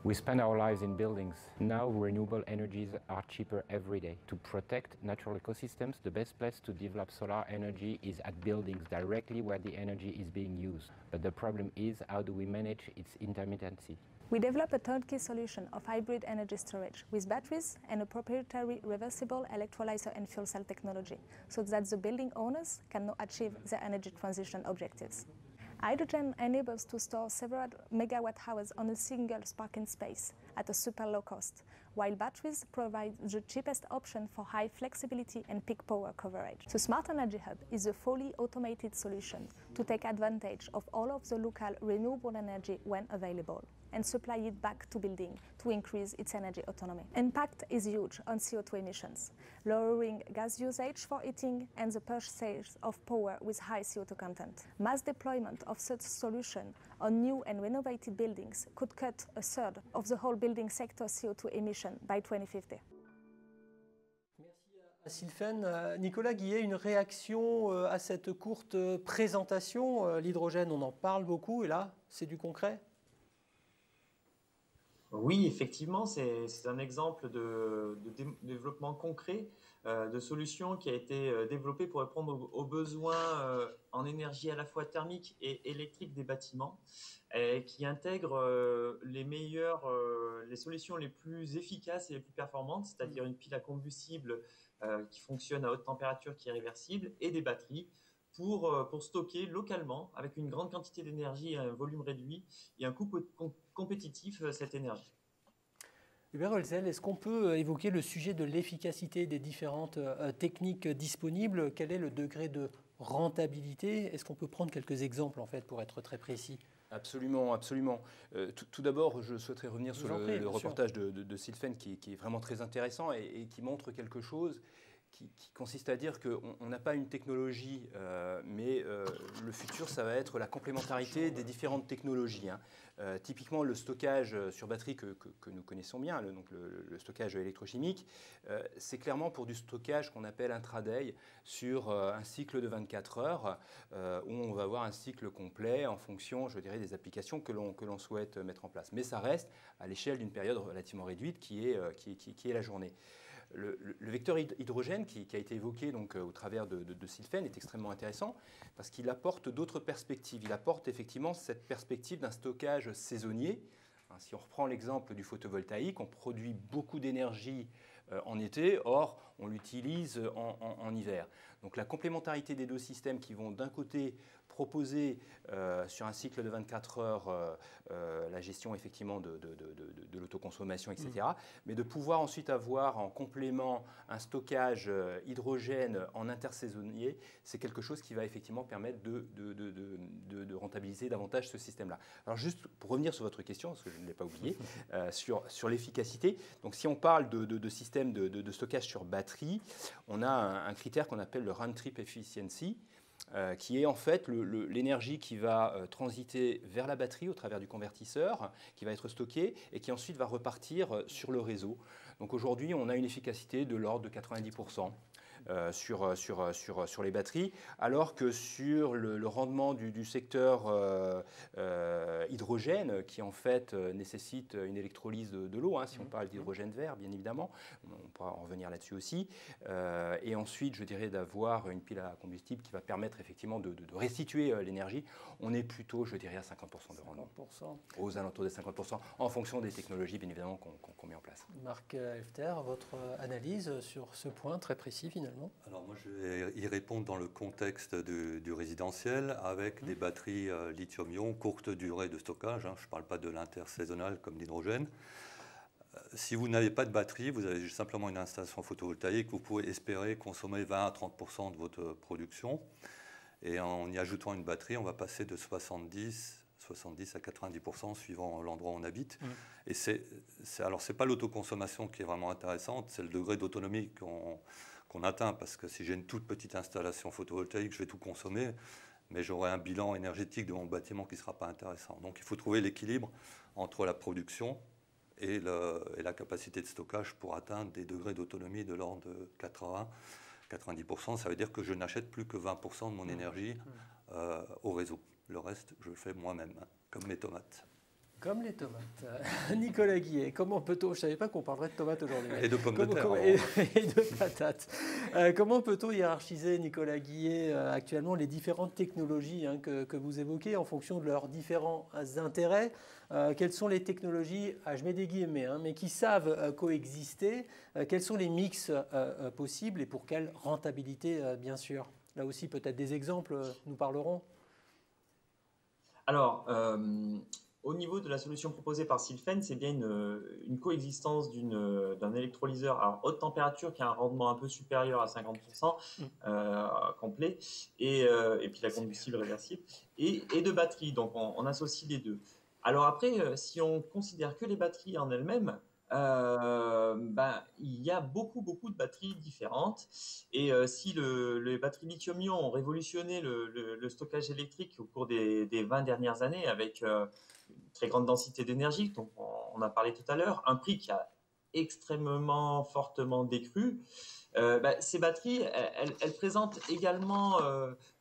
[SPEAKER 6] We spend our lives in buildings. Now renewable energies are cheaper every day. To protect natural ecosystems, the best place to develop solar energy is at buildings, directly where the energy is being used. But the problem is, how do we manage its intermittency?
[SPEAKER 7] We develop a turnkey solution of hybrid energy storage with batteries and a proprietary reversible electrolyzer and fuel cell technology, so that the building owners can now achieve their energy transition objectives. Hydrogen enables to store several megawatt hours on a single parking space at a super low cost, while batteries provide the cheapest option for high flexibility and peak power coverage. The Smart Energy Hub is a fully automated solution to take advantage of all of the local renewable energy when available. and supply it back to building to increase its energy autonomy. Impact is huge on CO2 emissions, lowering gas usage for heating and the purchase of power with high CO2 content. Mass deployment of such solution on new and renovated buildings could cut a third of the whole building sector CO2 emission by 2050.
[SPEAKER 1] Sylvain, Nicolas Guillet, une réaction à cette courte présentation. L'hydrogène, on en parle beaucoup, et là, c'est du concret?
[SPEAKER 3] Oui, effectivement, c'est un exemple de développement concret, de solution qui a été développée pour répondre aux besoins en énergie à la fois thermique et électrique des bâtiments, et qui intègre les solutions les plus efficaces et les plus performantes, c'est-à-dire une pile à combustible qui fonctionne à haute température, qui est réversible, et des batteries pour stocker localement, avec une grande quantité d'énergie et un volume réduit, et un coût compétitif, cette énergie.
[SPEAKER 1] Hubert Holzel, est-ce qu'on peut évoquer le sujet de l'efficacité des différentes techniques disponibles? Quel est le degré de rentabilité? Est-ce qu'on peut prendre quelques exemples, en fait, pour être très précis?
[SPEAKER 4] Absolument, absolument. Tout d'abord, je souhaiterais revenir sur le reportage de Sylvain qui est vraiment très intéressant et qui montre quelque chose qui consiste à dire qu'on n'a pas une technologie, mais le futur, ça va être la complémentarité des différentes technologies. Hein. Typiquement, le stockage sur batterie que nous connaissons bien, donc le stockage électrochimique, c'est clairement pour du stockage qu'on appelle intraday sur un cycle de 24 heures, où on va avoir un cycle complet en fonction, je dirais, des applications que l'on souhaite mettre en place. Mais ça reste à l'échelle d'une période relativement réduite qui est la journée. Le vecteur hydrogène qui a été évoqué donc, au travers de Sylvain est extrêmement intéressant parce qu'il apporte d'autres perspectives. Il apporte effectivement cette perspective d'un stockage saisonnier. Si on reprend l'exemple du photovoltaïque, on produit beaucoup d'énergie en été, or on l'utilise en hiver. Donc la complémentarité des deux systèmes qui vont d'un côté proposer sur un cycle de 24 heures la gestion effectivement de l'autoconsommation, etc. Mais de pouvoir ensuite avoir en complément un stockage hydrogène en intersaisonnier, c'est quelque chose qui va effectivement permettre de rentabiliser davantage ce système-là. Alors juste pour revenir sur votre question, parce que je ne l'ai pas oublié, sur l'efficacité, donc si on parle de système de stockage sur batterie, on a un critère qu'on appelle le round trip efficiency, qui est en fait l'énergie qui va transiter vers la batterie au travers du convertisseur, qui va être stockée et qui ensuite va repartir sur le réseau. Donc aujourd'hui, on a une efficacité de l'ordre de 90%. Sur les batteries, alors que sur le rendement du secteur hydrogène, qui en fait nécessite une électrolyse de l'eau, hein, si on parle d'hydrogène vert, bien évidemment, on pourra en revenir là-dessus aussi, et ensuite, je dirais, d'avoir une pile à combustible qui va permettre effectivement de restituer l'énergie, on est plutôt, je dirais, à 50% de rendement, 50%. Aux alentours des 50%, en fonction des technologies, bien évidemment, qu'on met en place.
[SPEAKER 1] Marc Elfter, votre analyse sur ce point très précis, finalement?
[SPEAKER 5] Alors moi, je vais y répondre dans le contexte du résidentiel avec des batteries lithium-ion, courte durée de stockage. Hein, je ne parle pas de l'intersaisonnal comme l'hydrogène. Si vous n'avez pas de batterie, vous avez simplement une installation photovoltaïque, vous pouvez espérer consommer 20 à 30% de votre production. Et en y ajoutant une batterie, on va passer de 70 à 90% suivant l'endroit où on habite. Et alors, ce n'est pas l'autoconsommation qui est vraiment intéressante, c'est le degré d'autonomie qu'on atteint, parce que si j'ai une toute petite installation photovoltaïque, je vais tout consommer, mais j'aurai un bilan énergétique de mon bâtiment qui ne sera pas intéressant. Donc il faut trouver l'équilibre entre la production et la capacité de stockage pour atteindre des degrés d'autonomie de l'ordre de 80-90%. Ça veut dire que je n'achète plus que 20% de mon énergie au réseau. Le reste, je le fais moi-même, hein, comme mes tomates.
[SPEAKER 1] Comme les tomates. Nicolas Guillet, comment peut-on... Je ne savais pas qu'on parlerait de tomates aujourd'hui.
[SPEAKER 5] Et de pommes de terre.
[SPEAKER 1] Et de patates. Comment peut-on hiérarchiser, Nicolas Guillet, actuellement les différentes technologies hein, que vous évoquez en fonction de leurs différents intérêts? Quelles sont les technologies, je mets des guillemets, hein, mais qui savent coexister? Quels sont les mix possibles et pour quelle rentabilité, bien sûr? Là aussi, peut-être des exemples nous parleront.
[SPEAKER 3] Alors, au niveau de la solution proposée par Sylvain, c'est bien une coexistence d'un électrolyseur à haute température qui a un rendement un peu supérieur à 50% complet, et puis la combustible réversible, et de batterie. Donc on associe les deux. Alors après, si on considère que les batteries en elles-mêmes, il y a beaucoup de batteries différentes. Et si les batteries lithium-ion ont révolutionné le stockage électrique au cours des 20 dernières années avec une très grande densité d'énergie, dont on a parlé tout à l'heure, un prix qui a extrêmement fortement décru, ces batteries, elles présentent également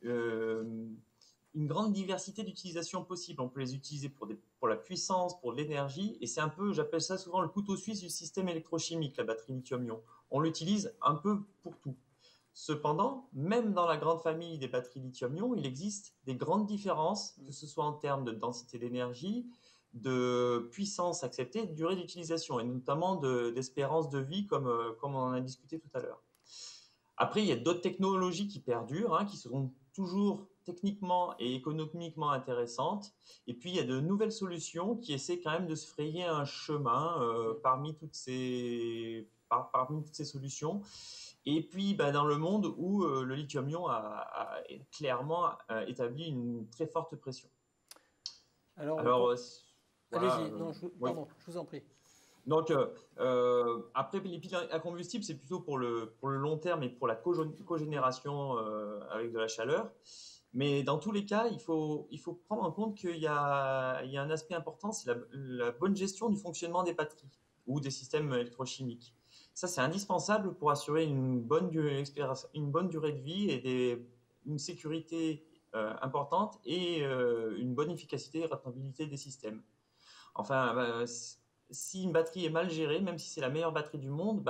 [SPEAKER 3] une grande diversité d'utilisations possibles. On peut les utiliser pour la puissance, pour l'énergie, et c'est un peu, j'appelle ça souvent le couteau suisse du système électrochimique, la batterie lithium-ion. On l'utilise un peu pour tout. Cependant, même dans la grande famille des batteries lithium-ion, il existe des grandes différences, que ce soit en termes de densité d'énergie, de puissance acceptée, de durée d'utilisation, et notamment d'espérance de vie, comme on en a discuté tout à l'heure. Après, il y a d'autres technologies qui perdurent, hein, qui seront toujours techniquement et économiquement intéressantes. Et puis, il y a de nouvelles solutions qui essaient quand même de se frayer un chemin parmi toutes ces solutions. Et puis, dans le monde où le lithium-ion a clairement établi une très forte pression.
[SPEAKER 1] Alors
[SPEAKER 3] voilà,
[SPEAKER 1] allez-y, pardon, je vous en prie.
[SPEAKER 3] Donc, après, les piles à combustible, c'est plutôt pour le long terme et pour la cogénération avec de la chaleur. Mais dans tous les cas, il faut prendre en compte qu'il y a un aspect important, c'est la bonne gestion du fonctionnement des batteries ou des systèmes électrochimiques. Ça, c'est indispensable pour assurer une bonne durée de vie et une sécurité importante et une bonne efficacité et rentabilité des systèmes. Enfin, si une batterie est mal gérée, même si c'est la meilleure batterie du monde,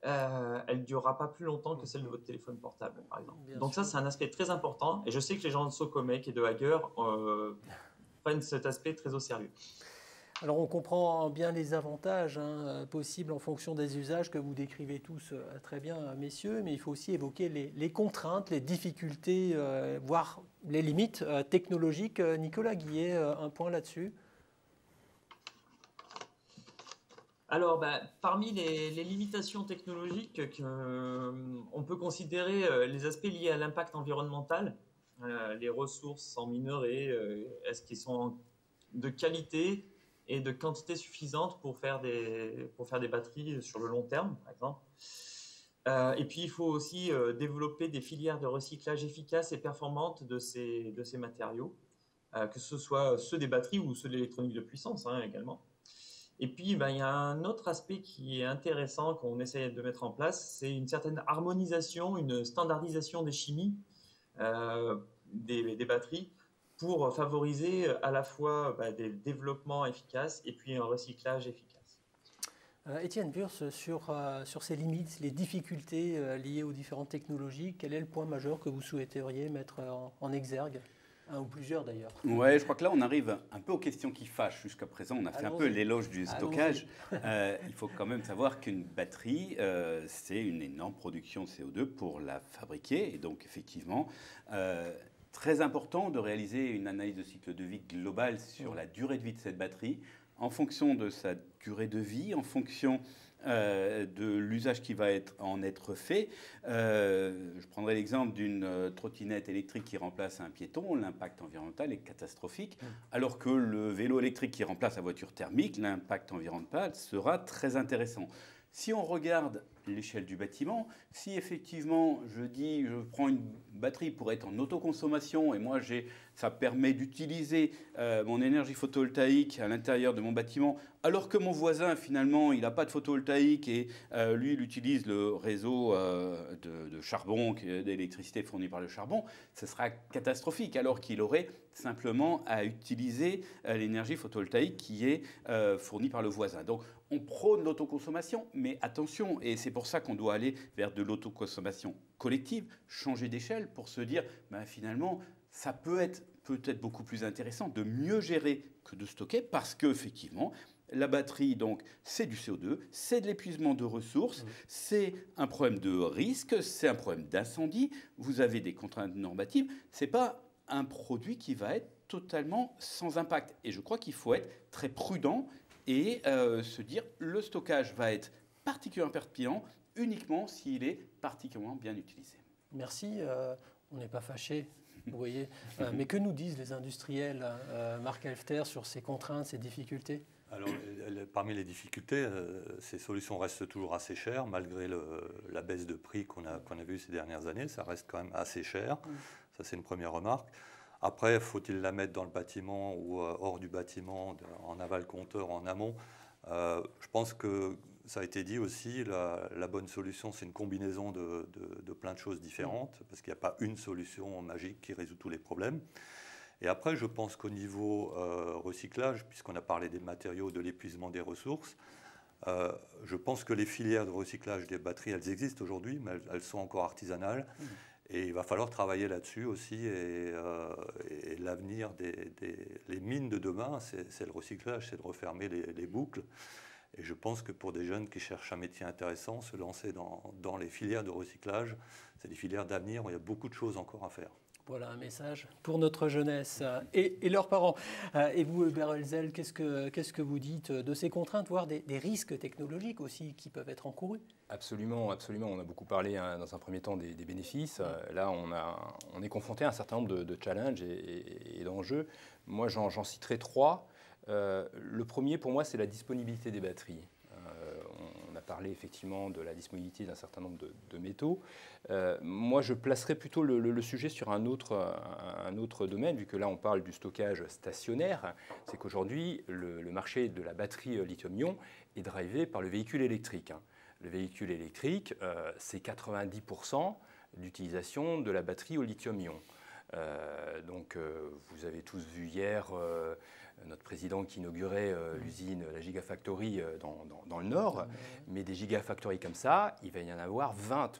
[SPEAKER 3] elle ne durera pas plus longtemps que celle de votre téléphone portable, par exemple. Donc ça, c'est un aspect très important. Et je sais que les gens de Socomec et de Hager prennent cet aspect très au sérieux.
[SPEAKER 1] Alors on comprend bien les avantages possibles en fonction des usages que vous décrivez tous très bien, messieurs, mais il faut aussi évoquer les contraintes, les difficultés, voire les limites technologiques. Nicolas Guillet, un point là-dessus.
[SPEAKER 3] Alors, parmi les limitations technologiques, on peut considérer les aspects liés à l'impact environnemental, les ressources en minerais, est-ce qu'ils sont de qualité et de quantité suffisante pour faire des batteries sur le long terme, par exemple. Et puis, il faut aussi développer des filières de recyclage efficaces et performantes de ces matériaux, que ce soit ceux des batteries ou ceux de l'électronique de puissance également. Et puis, il y a un autre aspect qui est intéressant qu'on essaie de mettre en place, c'est une certaine harmonisation, une standardisation des chimies des batteries pour favoriser à la fois des développements efficaces et puis un recyclage efficace.
[SPEAKER 1] Étienne Burse, sur ces limites, les difficultés liées aux différentes technologies, quel est le point majeur que vous souhaiteriez mettre en exergue ? Un ou plusieurs d'ailleurs.
[SPEAKER 2] Ouais, je crois que là on arrive un peu aux questions qui fâchent. Jusqu'à présent, on a fait un peu l'éloge du stockage. Il faut quand même savoir qu'une batterie, c'est une énorme production de CO2 pour la fabriquer. Et donc effectivement, très important de réaliser une analyse de cycle de vie globale sur la durée de vie de cette batterie, en fonction de sa durée de vie, en fonction de l'usage qui va en être fait. Je prendrai l'exemple d'une trottinette électrique qui remplace un piéton. L'impact environnemental est catastrophique, alors que le vélo électrique qui remplace la voiture thermique, l'impact environnemental sera très intéressant. Si on regarde l'échelle du bâtiment, si effectivement je prends une batterie pour être en autoconsommation et moi ça permet d'utiliser mon énergie photovoltaïque à l'intérieur de mon bâtiment, alors que mon voisin finalement il n'a pas de photovoltaïque et lui il utilise le réseau de charbon, d'électricité fournie par le charbon, ce sera catastrophique, alors qu'il aurait simplement à utiliser l'énergie photovoltaïque qui est fournie par le voisin. Donc on prône l'autoconsommation, mais attention, et c'est pour ça qu'on doit aller vers de l'autoconsommation collective, changer d'échelle pour se dire, finalement, ça peut être peut-être beaucoup plus intéressant de mieux gérer que de stocker, parce qu'effectivement, la batterie, donc, c'est du CO2, c'est de l'épuisement de ressources, c'est un problème de risque, c'est un problème d'incendie, vous avez des contraintes normatives, c'est pas un produit qui va être totalement sans impact. Et je crois qu'il faut être très prudent et se dire le stockage va être particulièrement pertinent uniquement s'il est particulièrement bien utilisé.
[SPEAKER 1] Merci, on n'est pas fâché. vous voyez. Mais que nous disent les industriels, Marc Helfter, sur ces contraintes, ces difficultés?
[SPEAKER 5] Alors, parmi les difficultés, ces solutions restent toujours assez chères, malgré la baisse de prix qu'on a vue ces dernières années. Ça reste quand même assez cher. Ça, c'est une première remarque. Après, faut-il la mettre dans le bâtiment ou hors du bâtiment, en aval compteur, en amont? Je pense que ça a été dit aussi, la bonne solution, c'est une combinaison de plein de choses différentes, parce qu'il n'y a pas une solution magique qui résout tous les problèmes. Et après, je pense qu'au niveau recyclage, puisqu'on a parlé des matériaux, de l'épuisement des ressources, je pense que les filières de recyclage des batteries, elles existent aujourd'hui, mais elles sont encore artisanales. Et il va falloir travailler là-dessus aussi. Et l'avenir les mines de demain, c'est le recyclage, c'est de refermer les boucles. Et je pense que pour des jeunes qui cherchent un métier intéressant, se lancer dans les filières de recyclage, c'est des filières d'avenir où il y a beaucoup de choses encore à faire.
[SPEAKER 1] Voilà un message pour notre jeunesse et leurs parents. Et vous, Hubert Holzel, qu'est-ce que vous dites de ces contraintes, voire des risques technologiques aussi qui peuvent être encourus?
[SPEAKER 4] Absolument, absolument. On a beaucoup parlé dans un premier temps des bénéfices. Là, on est confronté à un certain nombre de challenges et d'enjeux. Moi, j'en citerai 3. Le premier, pour moi, c'est la disponibilité des batteries. On a parlé effectivement de la disponibilité d'un certain nombre de métaux. Moi, je placerais plutôt le sujet sur un autre domaine, vu que là, on parle du stockage stationnaire. C'est qu'aujourd'hui, le marché de la batterie lithium-ion est drivé par le véhicule électrique. Le véhicule électrique, c'est 90% d'utilisation de la batterie au lithium-ion. Donc, vous avez tous vu hier notre président qui inaugurait l'usine, la Gigafactory dans le Nord. Mais des Gigafactories comme ça, il va y en avoir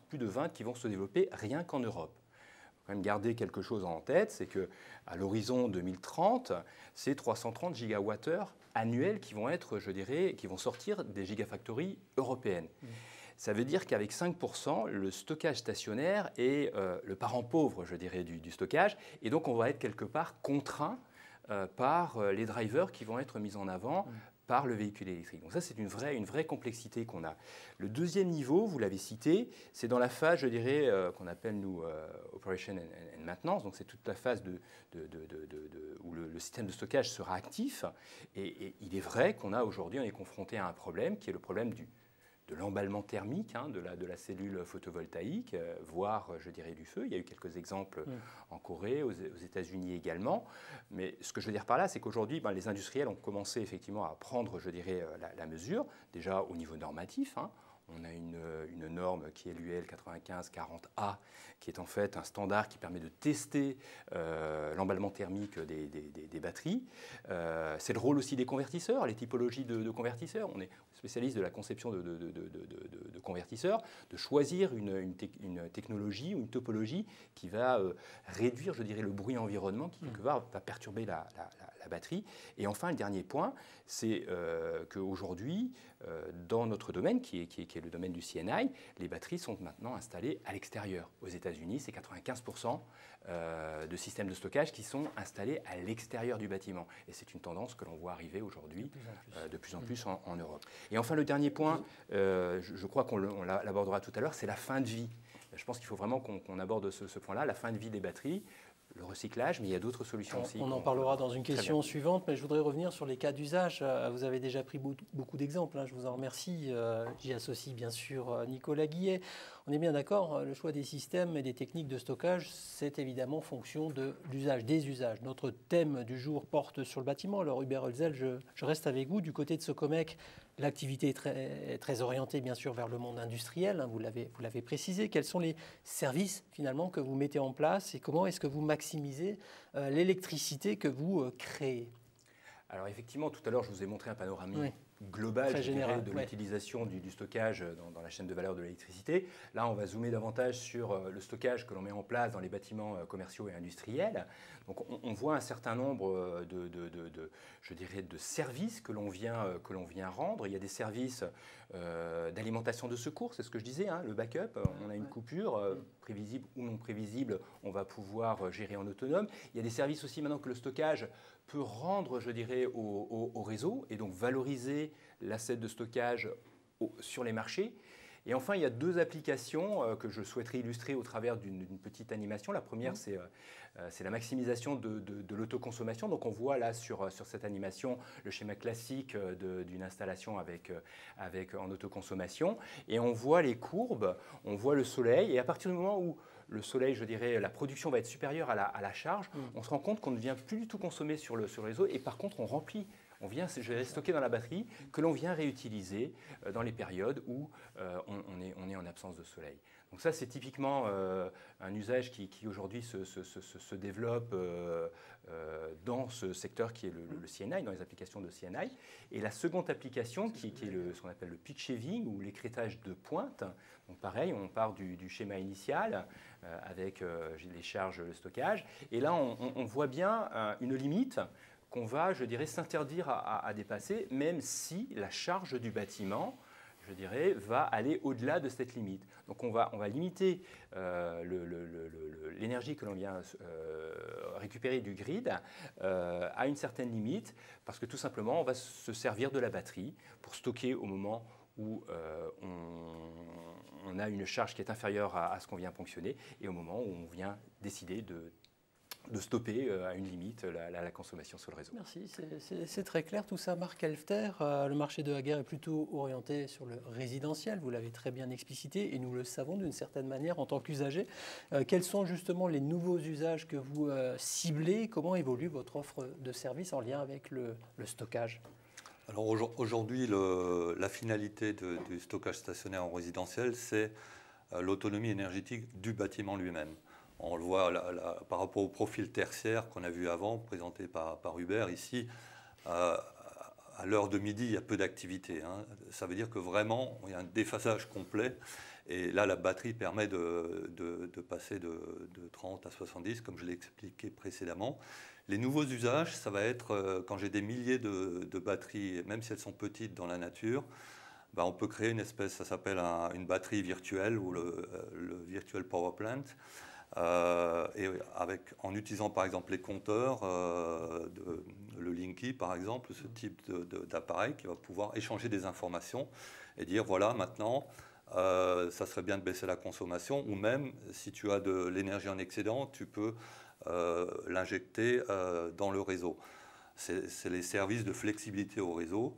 [SPEAKER 4] plus de 20 qui vont se développer rien qu'en Europe. Il faut quand même garder quelque chose en tête, c'est qu'à l'horizon 2030, c'est 330 gigawattheures annuels qui vont être, je dirais, qui vont sortir des Gigafactories européennes. Ça veut dire qu'avec 5%, le stockage stationnaire est le parent pauvre, je dirais, du stockage. Et donc, on va être quelque part contraint par les drivers qui vont être mis en avant par le véhicule électrique. Donc ça, c'est une vraie complexité qu'on a. Le deuxième niveau, vous l'avez cité, c'est dans la phase, je dirais, qu'on appelle, nous, Operation and Maintenance. Donc c'est toute la phase où le système de stockage sera actif. Et il est vrai qu'on a aujourd'hui, on est confronté à un problème qui est le problème de l'emballement thermique de la cellule photovoltaïque, voire, je dirais, du feu. Il y a eu quelques exemples en Corée, aux États-Unis également. Mais ce que je veux dire par là, c'est qu'aujourd'hui, les industriels ont commencé effectivement à prendre, je dirais, la mesure, déjà au niveau normatif. On a une norme qui est l'UL 9540A, qui est en fait un standard qui permet de tester l'emballement thermique des batteries. C'est le rôle aussi des convertisseurs, les typologies de convertisseurs. On est spécialiste de la conception de convertisseurs, de choisir une technologie ou une topologie qui va réduire, je dirais, le bruit environnement qui, quelque part, va perturber la batterie. Et enfin, le dernier point, c'est qu'aujourd'hui, dans notre domaine, qui est le domaine du CNI, les batteries sont maintenant installées à l'extérieur. Aux États-Unis, c'est 95% de systèmes de stockage qui sont installés à l'extérieur du bâtiment. Et c'est une tendance que l'on voit arriver aujourd'hui de plus en plus en Europe. Et enfin, le dernier point, je crois qu'on l'abordera tout à l'heure, c'est la fin de vie. Je pense qu'il faut vraiment qu'on aborde ce point-là, la fin de vie des batteries. Le recyclage, mais il y a d'autres solutions aussi.
[SPEAKER 1] On en parlera dans une question suivante, mais je voudrais revenir sur les cas d'usage. Vous avez déjà pris beaucoup d'exemples, je vous en remercie. J'y associe bien sûr Nicolas Guillet. On est bien d'accord, le choix des systèmes et des techniques de stockage, c'est évidemment fonction de l'usage, des usages. Notre thème du jour porte sur le bâtiment. Alors Hubert Holzel, je reste avec vous. Du côté de Socomec, l'activité est très orientée bien sûr vers le monde industriel, vous l'avez précisé. Quels sont les services finalement que vous mettez en place et comment est-ce que vous maximisez l'électricité que vous créez? Alors
[SPEAKER 4] effectivement, tout à l'heure je vous ai montré un panorama global de l'utilisation du stockage dans la chaîne de valeur de l'électricité. Là, on va zoomer davantage sur le stockage que l'on met en place dans les bâtiments commerciaux et industriels. Donc, on voit un certain nombre je dirais, de services que l'on vient rendre. Il y a des services d'alimentation de secours, c'est ce que je disais, le backup. On a une coupure, prévisible ou non prévisible, on va pouvoir gérer en autonome. Il y a des services aussi maintenant que le stockage peut rendre, je dirais, au réseau et donc valoriser l'asset de stockage sur les marchés. Et enfin, il y a deux applications que je souhaiterais illustrer au travers d'une petite animation. La première, c'est la maximisation de l'autoconsommation. Donc on voit là sur cette animation le schéma classique d'une installation en autoconsommation. Et on voit les courbes, on voit le soleil. Et à partir du moment où le soleil, je dirais, la production va être supérieure à la charge, on se rend compte qu'on ne vient plus du tout consommer sur le réseau. Et par contre, on remplit. Je vais stocker dans la batterie que l'on vient réutiliser dans les périodes où on est en absence de soleil. Donc ça, c'est typiquement un usage qui aujourd'hui se développe dans ce secteur qui est le CNI, dans les applications de CNI. Et la seconde application, qui est ce qu'on appelle le peak shaving ou l'écrêtage de pointe. Donc pareil, on part du schéma initial avec les charges, le stockage. Et là, on voit bien une limite qu'on va, je dirais, s'interdire à dépasser, même si la charge du bâtiment, je dirais, va aller au-delà de cette limite. Donc on va limiter l'énergie que l'on vient récupérer du grid à une certaine limite, parce que tout simplement, on va se servir de la batterie pour stocker au moment où on a une charge qui est inférieure à ce qu'on vient ponctionner, et au moment où on vient décider de stopper à une limite la consommation sur le réseau.
[SPEAKER 1] Merci, c'est très clair tout ça. Marc Helfter, le marché de Haguer est plutôt orienté sur le résidentiel, vous l'avez très bien explicité et nous le savons d'une certaine manière en tant qu'usagers. Quels sont justement les nouveaux usages que vous ciblez? Comment évolue votre offre de service en lien avec le stockage?
[SPEAKER 5] Alors aujourd'hui, la finalité du stockage stationnaire en résidentiel, c'est l'autonomie énergétique du bâtiment lui-même. On le voit par rapport au profil tertiaire qu'on a vu avant, présenté par Hubert ici. À l'heure de midi, il y a peu d'activité. Ça veut dire que vraiment, il y a un déphasage complet. Et là, la batterie permet de passer de 30 à 70, comme je l'ai expliqué précédemment. Les nouveaux usages, ça va être quand j'ai des milliers de batteries, même si elles sont petites dans la nature, on peut créer une espèce, ça s'appelle une batterie virtuelle ou le Virtual Power Plant. Et en utilisant par exemple les compteurs, le Linky par exemple, ce type d'appareil qui va pouvoir échanger des informations et dire voilà maintenant ça serait bien de baisser la consommation, ou même si tu as de l'énergie en excédent, tu peux l'injecter dans le réseau. C'est les services de flexibilité au réseau,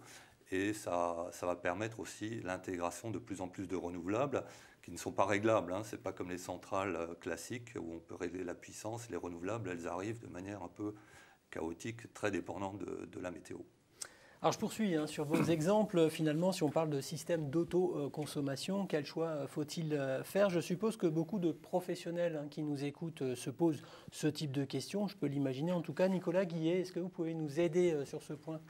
[SPEAKER 5] et ça va permettre aussi l'intégration de plus en plus de renouvelables qui ne sont pas réglables. Ce n'est pas comme les centrales classiques où on peut régler la puissance. Les renouvelables, elles arrivent de manière un peu chaotique, très dépendante de la météo.
[SPEAKER 1] Alors je poursuis sur vos exemples. Finalement, si on parle de système d'autoconsommation, quel choix faut-il faire? Je suppose que beaucoup de professionnels qui nous écoutent se posent ce type de questions. Je peux l'imaginer. En tout cas, Nicolas Guillet, est-ce que vous pouvez nous aider sur ce point?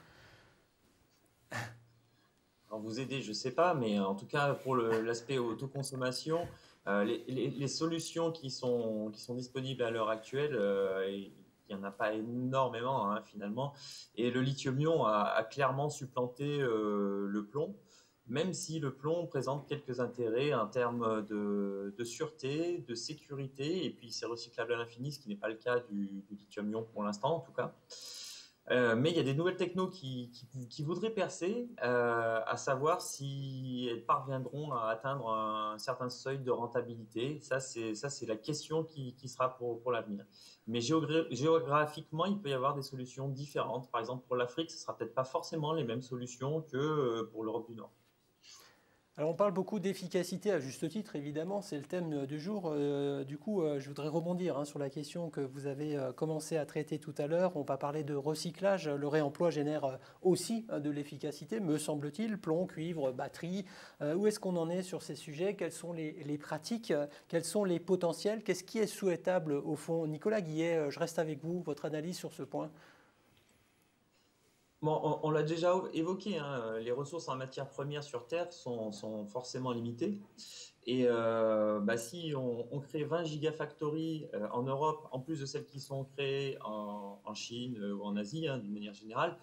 [SPEAKER 3] Alors vous aider, je ne sais pas, mais en tout cas pour l'aspect autoconsommation, les solutions qui sont disponibles à l'heure actuelle, il n'y en a pas énormément finalement, et le lithium-ion a clairement supplanté le plomb, même si le plomb présente quelques intérêts en termes de sûreté, de sécurité, et puis c'est recyclable à l'infini, ce qui n'est pas le cas du lithium-ion pour l'instant en tout cas. Mais il y a des nouvelles technos qui voudraient percer, à savoir si elles parviendront à atteindre un certain seuil de rentabilité. Ça, c'est la question qui sera pour l'avenir. Mais géographiquement, il peut y avoir des solutions différentes. Par exemple, pour l'Afrique, ce ne sera peut-être pas forcément les mêmes solutions que pour l'Europe du Nord.
[SPEAKER 1] Alors on parle beaucoup d'efficacité, à juste titre évidemment, c'est le thème du jour. Du coup, je voudrais rebondir sur la question que vous avez commencé à traiter tout à l'heure. On va parler de recyclage. Le réemploi génère aussi de l'efficacité, me semble-t-il. Plomb, cuivre, batterie. Où est-ce qu'on en est sur ces sujets? Quelles sont les pratiques? Quels sont les potentiels? Qu'est-ce qui est souhaitable au fond? Nicolas Guillet, je reste avec vous. Votre analyse sur ce point?
[SPEAKER 3] Bon, on l'a déjà évoqué, les ressources en matières premières sur Terre sont forcément limitées. Et si on crée 20 gigafactories en Europe, en plus de celles qui sont créées en Chine ou en Asie, d'une manière générale,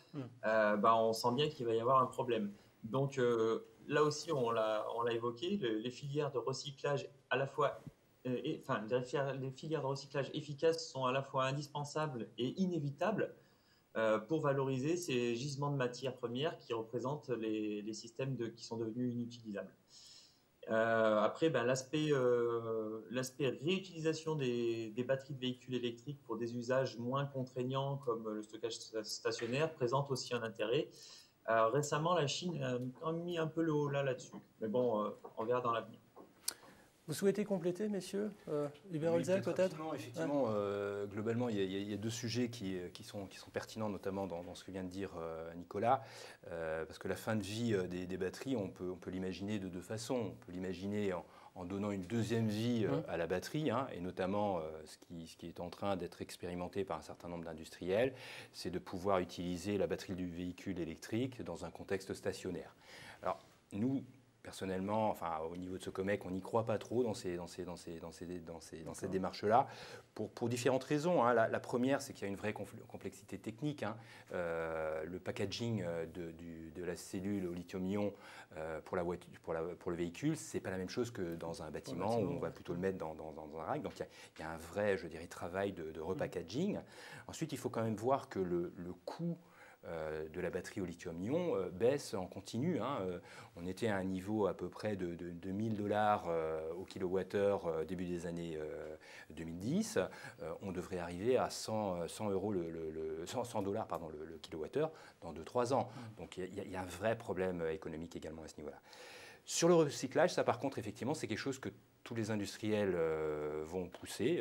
[SPEAKER 3] on sent bien qu'il va y avoir un problème. Donc là aussi, on l'a évoqué, les filières de recyclage à la fois, les filières de recyclage efficaces sont à la fois indispensables et inévitables pour valoriser ces gisements de matières premières qui représentent les systèmes qui sont devenus inutilisables. Après, ben, l'aspect réutilisation des batteries de véhicules électriques pour des usages moins contraignants comme le stockage stationnaire présente aussi un intérêt. Récemment, la Chine a quand même mis un peu le haut là-dessus. Mais bon, on verra dans l'avenir.
[SPEAKER 1] Vous souhaitez compléter, messieurs Hubert Holzel, peut-être?
[SPEAKER 4] Effectivement, globalement, il y a deux sujets qui sont pertinents, notamment dans ce que vient de dire Nicolas, parce que la fin de vie des batteries, on peut l'imaginer de deux façons. On peut l'imaginer en donnant une deuxième vie à la batterie, hein, et notamment ce qui est en train d'être expérimenté par un certain nombre d'industriels, c'est de pouvoir utiliser la batterie du véhicule électrique dans un contexte stationnaire. Alors, nous, personnellement, enfin, au niveau de ce COMEC, on n'y croit pas trop dans ces démarches-là, pour différentes raisons. Hein. La première, c'est qu'il y a une vraie complexité technique. Hein. Le packaging de la cellule au lithium-ion pour le véhicule, c'est pas la même chose que dans un bâtiment où on va plutôt le mettre dans un rack. Donc il y a un vrai, je dirais, travail de repackaging. Ensuite, il faut quand même voir que le coût de la batterie au lithium-ion baisse en continu. Hein. On était à un niveau à peu près de $1000 au kilowattheure début des années 2010. On devrait arriver à 100 dollars le kilowattheure dans 2-3 ans. Donc il y a un vrai problème économique également à ce niveau-là. Sur le recyclage, ça par contre, effectivement, c'est quelque chose que tous les industriels vont pousser,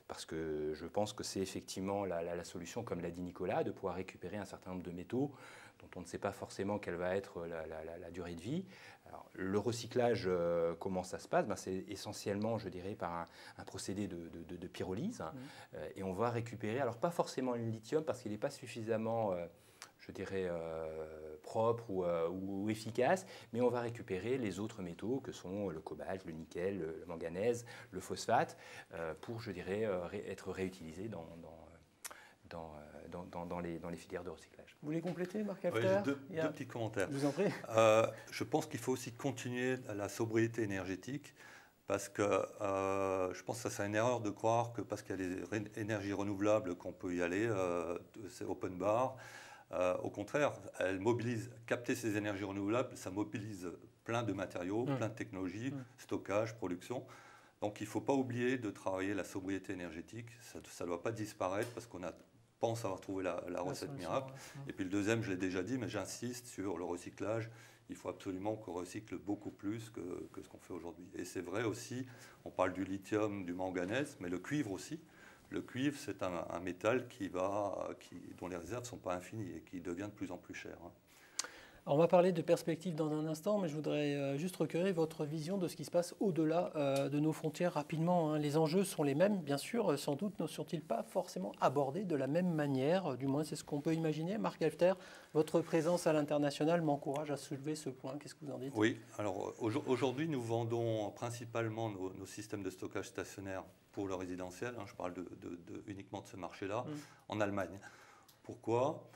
[SPEAKER 4] parce que je pense que c'est effectivement la solution, comme l'a dit Nicolas, de pouvoir récupérer un certain nombre de métaux dont on ne sait pas forcément quelle va être la durée de vie. Alors, le recyclage, comment ça se passe? C'est essentiellement, je dirais, par un procédé de pyrolyse, hein, et on va récupérer, alors pas forcément le lithium, parce qu'il n'est pas suffisamment... je dirais, propre ou efficace, mais on va récupérer les autres métaux que sont le cobalt, le nickel, le manganèse, le phosphate, pour, je dirais, être réutilisés dans les filières de recyclage.
[SPEAKER 1] Vous voulez compléter, Marc Halfter?
[SPEAKER 5] Oui, j'ai deux petits commentaires.
[SPEAKER 1] Je vous en prie.
[SPEAKER 5] Je pense qu'il faut aussi continuer la sobriété énergétique, parce que je pense que ça, c'est une erreur de croire que parce qu'il y a des énergies renouvelables qu'on peut y aller, c'est open bar. Au contraire, capter ces énergies renouvelables, ça mobilise plein de matériaux, plein de technologies, stockage, production. Donc il ne faut pas oublier de travailler la sobriété énergétique. Ça ne doit pas disparaître parce qu'on pense avoir trouvé la recette miracle. Et puis le deuxième, je l'ai déjà dit, mais j'insiste sur le recyclage. Il faut absolument qu'on recycle beaucoup plus que ce qu'on fait aujourd'hui. Et c'est vrai aussi, on parle du lithium, du manganèse, mais le cuivre aussi. Le cuivre, c'est un métal dont les réserves ne sont pas infinies et qui devient de plus en plus cher. Hein.
[SPEAKER 1] Alors on va parler de perspectives dans un instant, mais je voudrais juste recueillir votre vision de ce qui se passe au-delà de nos frontières rapidement. Hein. Les enjeux sont les mêmes, bien sûr, sans doute ne sont-ils pas forcément abordés de la même manière, du moins c'est ce qu'on peut imaginer. Marc Halfter, votre présence à l'international m'encourage à soulever ce point. Qu'est-ce que vous en dites?
[SPEAKER 5] Oui, alors aujourd'hui nous vendons principalement nos systèmes de stockage stationnaire pour le résidentiel, hein, je parle uniquement de ce marché-là, en Allemagne. Pourquoi?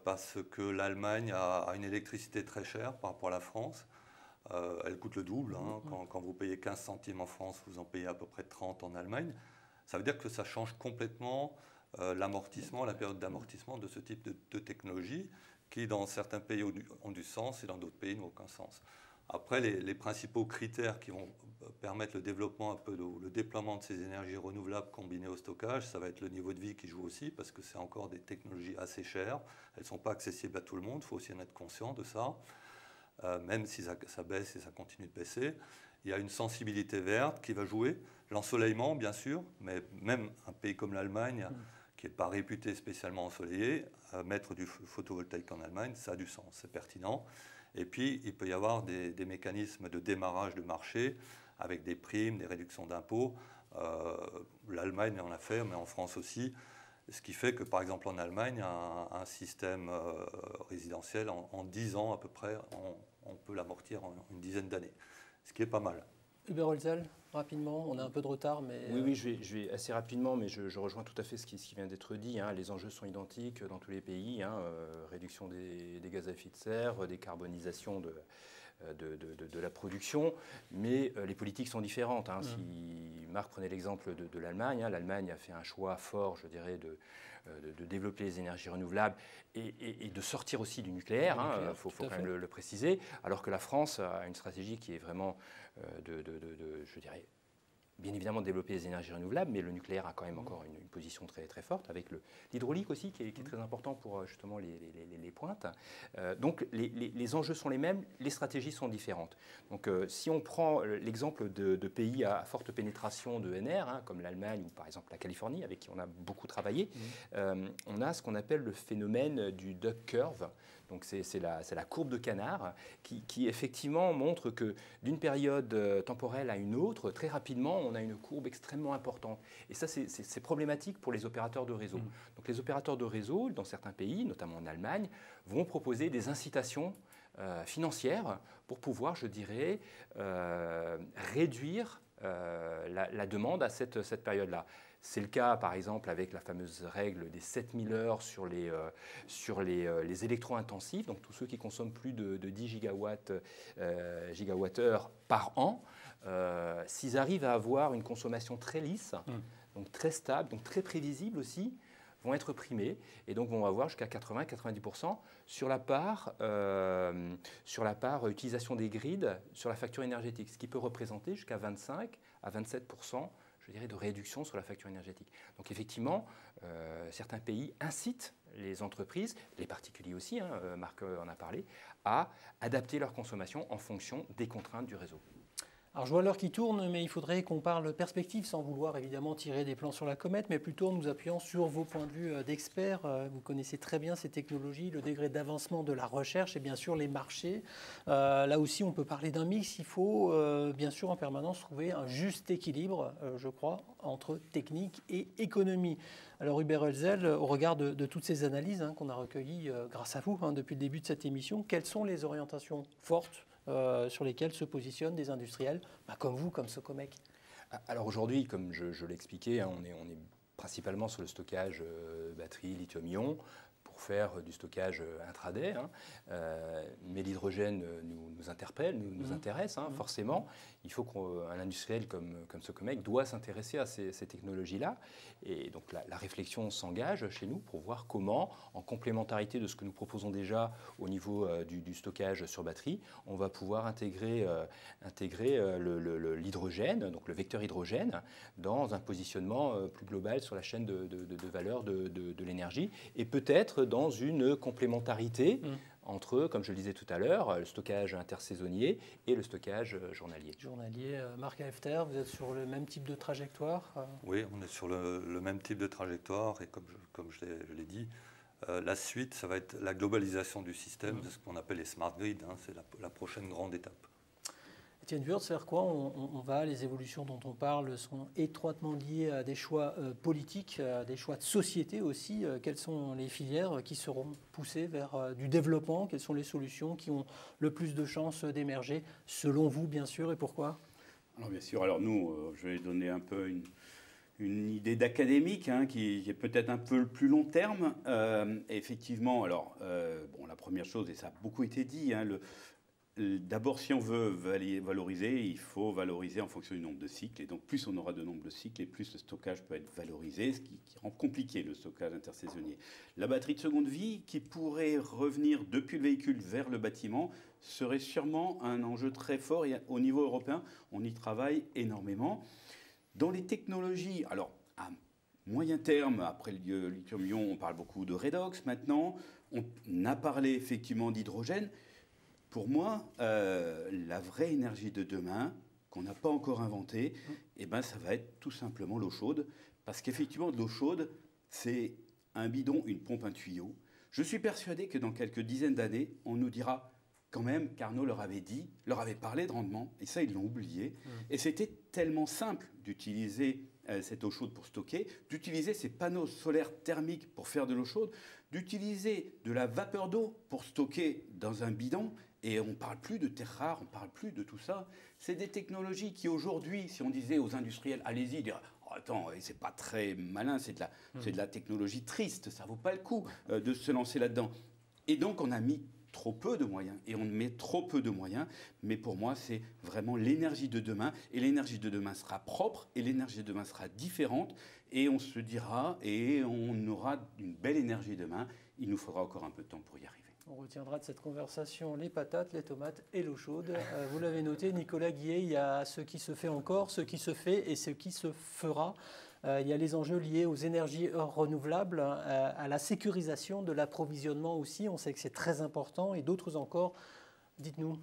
[SPEAKER 5] Parce que l'Allemagne a une électricité très chère par rapport à la France. Elle coûte le double. Hein. Quand vous payez 15 centimes en France, vous en payez à peu près 30 en Allemagne. Ça veut dire que ça change complètement l'amortissement, la période d'amortissement de ce type de technologie qui, dans certains pays, ont du sens et dans d'autres pays, n'ont aucun sens. Après, les principaux critères qui vont permettre le développement, un peu le déploiement de ces énergies renouvelables combinées au stockage, ça va être le niveau de vie qui joue aussi, parce que c'est encore des technologies assez chères. Elles ne sont pas accessibles à tout le monde, il faut aussi en être conscient de ça, même si ça baisse et ça continue de baisser. Il y a une sensibilité verte qui va jouer, l'ensoleillement bien sûr, mais même un pays comme l'Allemagne, qui n'est pas réputé spécialement ensoleillé, mettre du photovoltaïque en Allemagne, ça a du sens, c'est pertinent. Et puis, il peut y avoir des mécanismes de démarrage de marché avec des primes, des réductions d'impôts. L'Allemagne en a fait, mais en France aussi. Ce qui fait que, par exemple, en Allemagne, un système résidentiel, en 10 ans à peu près, on peut l'amortir en une dizaine d'années, ce qui est pas mal.
[SPEAKER 1] Hubert Holzel, rapidement, on a un peu de retard, mais...
[SPEAKER 4] Oui, je vais assez rapidement, mais je rejoins tout à fait ce qui vient d'être dit. Hein. Les enjeux sont identiques dans tous les pays, hein. Réduction des gaz à effet de serre, décarbonisation de la production, mais les politiques sont différentes. Hein. Si Marc prenait l'exemple de l'Allemagne. Hein. L'Allemagne a fait un choix fort, je dirais, de développer les énergies renouvelables et de sortir aussi du nucléaire, il faut quand même le préciser, alors que la France a une stratégie qui est vraiment je dirais, bien évidemment de développer les énergies renouvelables, mais le nucléaire a quand même encore une position très, très forte, avec l'hydraulique aussi, qui est très important pour justement les pointes. Donc les enjeux sont les mêmes, les stratégies sont différentes. Donc si on prend l'exemple de pays à forte pénétration de NR, hein, comme l'Allemagne ou par exemple la Californie, avec qui on a beaucoup travaillé, on a ce qu'on appelle le phénomène du duck curve. Donc c'est la courbe de canard qui effectivement montre que d'une période temporelle à une autre, très rapidement, on a une courbe extrêmement importante. Et ça, c'est problématique pour les opérateurs de réseau. Donc les opérateurs de réseau, dans certains pays, notamment en Allemagne, vont proposer des incitations financières pour pouvoir, je dirais, réduire la demande à cette période-là. C'est le cas, par exemple, avec la fameuse règle des 7000 heures sur les électro-intensifs, donc tous ceux qui consomment plus de 10 gigawattheures par an. S'ils arrivent à avoir une consommation très lisse, donc très stable, donc très prévisible aussi, vont être primés et donc vont avoir jusqu'à 80-90% sur la part utilisation des grids sur la facture énergétique, ce qui peut représenter jusqu'à 25 à 27%, je dirais, de réduction sur la facture énergétique. Donc effectivement, certains pays incitent les entreprises, les particuliers aussi, hein, Marc en a parlé, à adapter leur consommation en fonction des contraintes du réseau.
[SPEAKER 1] Alors je vois l'heure qui tourne, mais il faudrait qu'on parle perspective sans vouloir évidemment tirer des plans sur la comète, mais plutôt en nous appuyant sur vos points de vue d'experts. Vous connaissez très bien ces technologies, le degré d'avancement de la recherche et bien sûr les marchés. Là aussi on peut parler d'un mix, il faut bien sûr en permanence trouver un juste équilibre, je crois, entre technique et économie. Alors Hubert Oelzel, au regard de toutes ces analyses qu'on a recueillies grâce à vous depuis le début de cette émission, quelles sont les orientations fortes sur lesquels se positionnent des industriels comme vous, comme Socomec?
[SPEAKER 4] Alors aujourd'hui, comme je l'expliquais, hein, on est principalement sur le stockage batterie, lithium-ion, pour faire du stockage intraday. Hein. Mais l'hydrogène nous interpelle, nous intéresse, hein, forcément. Il faut qu'un industriel comme Socomec doit s'intéresser à ces technologies-là. Et donc la réflexion s'engage chez nous pour voir comment, en complémentarité de ce que nous proposons déjà au niveau du stockage sur batterie, on va pouvoir intégrer l'hydrogène, donc le vecteur hydrogène, dans un positionnement plus global sur la chaîne de valeur de l'énergie, et peut-être dans une complémentarité entre, comme je le disais tout à l'heure, le stockage intersaisonnier et le stockage journalier.
[SPEAKER 1] Marc Halfter, vous êtes sur le même type de trajectoire?
[SPEAKER 5] Oui, on est sur le même type de trajectoire et comme je l'ai dit, la suite, ça va être la globalisation du système, de ce qu'on appelle les smart grids, hein, c'est la prochaine grande étape.
[SPEAKER 1] Étienne Wurtz, vers quoi on va? Les évolutions dont on parle sont étroitement liées à des choix politiques, à des choix de société aussi. Quelles sont les filières qui seront poussées vers du développement? Quelles sont les solutions qui ont le plus de chances d'émerger, selon vous, bien sûr, et pourquoi?
[SPEAKER 2] Alors bien sûr, alors nous, je vais donner un peu une idée d'académique qui est peut-être un peu le plus long terme. Effectivement, alors, la première chose, et ça a beaucoup été dit, d'abord, si on veut valoriser, il faut valoriser en fonction du nombre de cycles. Et donc, plus on aura de nombre de cycles, et plus le stockage peut être valorisé, ce qui rend compliqué le stockage intersaisonnier. La batterie de seconde vie, qui pourrait revenir depuis le véhicule vers le bâtiment, serait sûrement un enjeu très fort. Et au niveau européen, on y travaille énormément. Dans les technologies, alors, à moyen terme, après le lithium-ion, on parle beaucoup de redox maintenant. On a parlé effectivement d'hydrogène. Pour moi, la vraie énergie de demain, qu'on n'a pas encore inventée, ça va être tout simplement l'eau chaude. Parce qu'effectivement, de l'eau chaude, c'est un bidon, une pompe, un tuyau. Je suis persuadé que dans quelques dizaines d'années, on nous dira quand même qu'Arnaud leur avait parlé de rendement, et ça, ils l'ont oublié. Et c'était tellement simple d'utiliser cette eau chaude pour stocker, d'utiliser ces panneaux solaires thermiques pour faire de l'eau chaude, d'utiliser de la vapeur d'eau pour stocker dans un bidon. Et on ne parle plus de terres rares, on ne parle plus de tout ça. C'est des technologies qui aujourd'hui, si on disait aux industriels, allez-y, dire oh, attends, c'est pas très malin, c'est de la technologie triste, ça ne vaut pas le coup de se lancer là-dedans. Et donc on a mis trop peu de moyens et on met trop peu de moyens. Mais pour moi, c'est vraiment l'énergie de demain. Et l'énergie de demain sera propre et l'énergie de demain sera différente. Et on se dira, et on aura une belle énergie demain. Il nous faudra encore un peu de temps pour y arriver.
[SPEAKER 1] On retiendra de cette conversation les patates, les tomates et l'eau chaude. Vous l'avez noté, Nicolas Guillet, il y a ce qui se fait encore, ce qui se fait et ce qui se fera. Il y a les enjeux liés aux énergies renouvelables, à la sécurisation de l'approvisionnement aussi. On sait que c'est très important et d'autres encore. Dites-nous.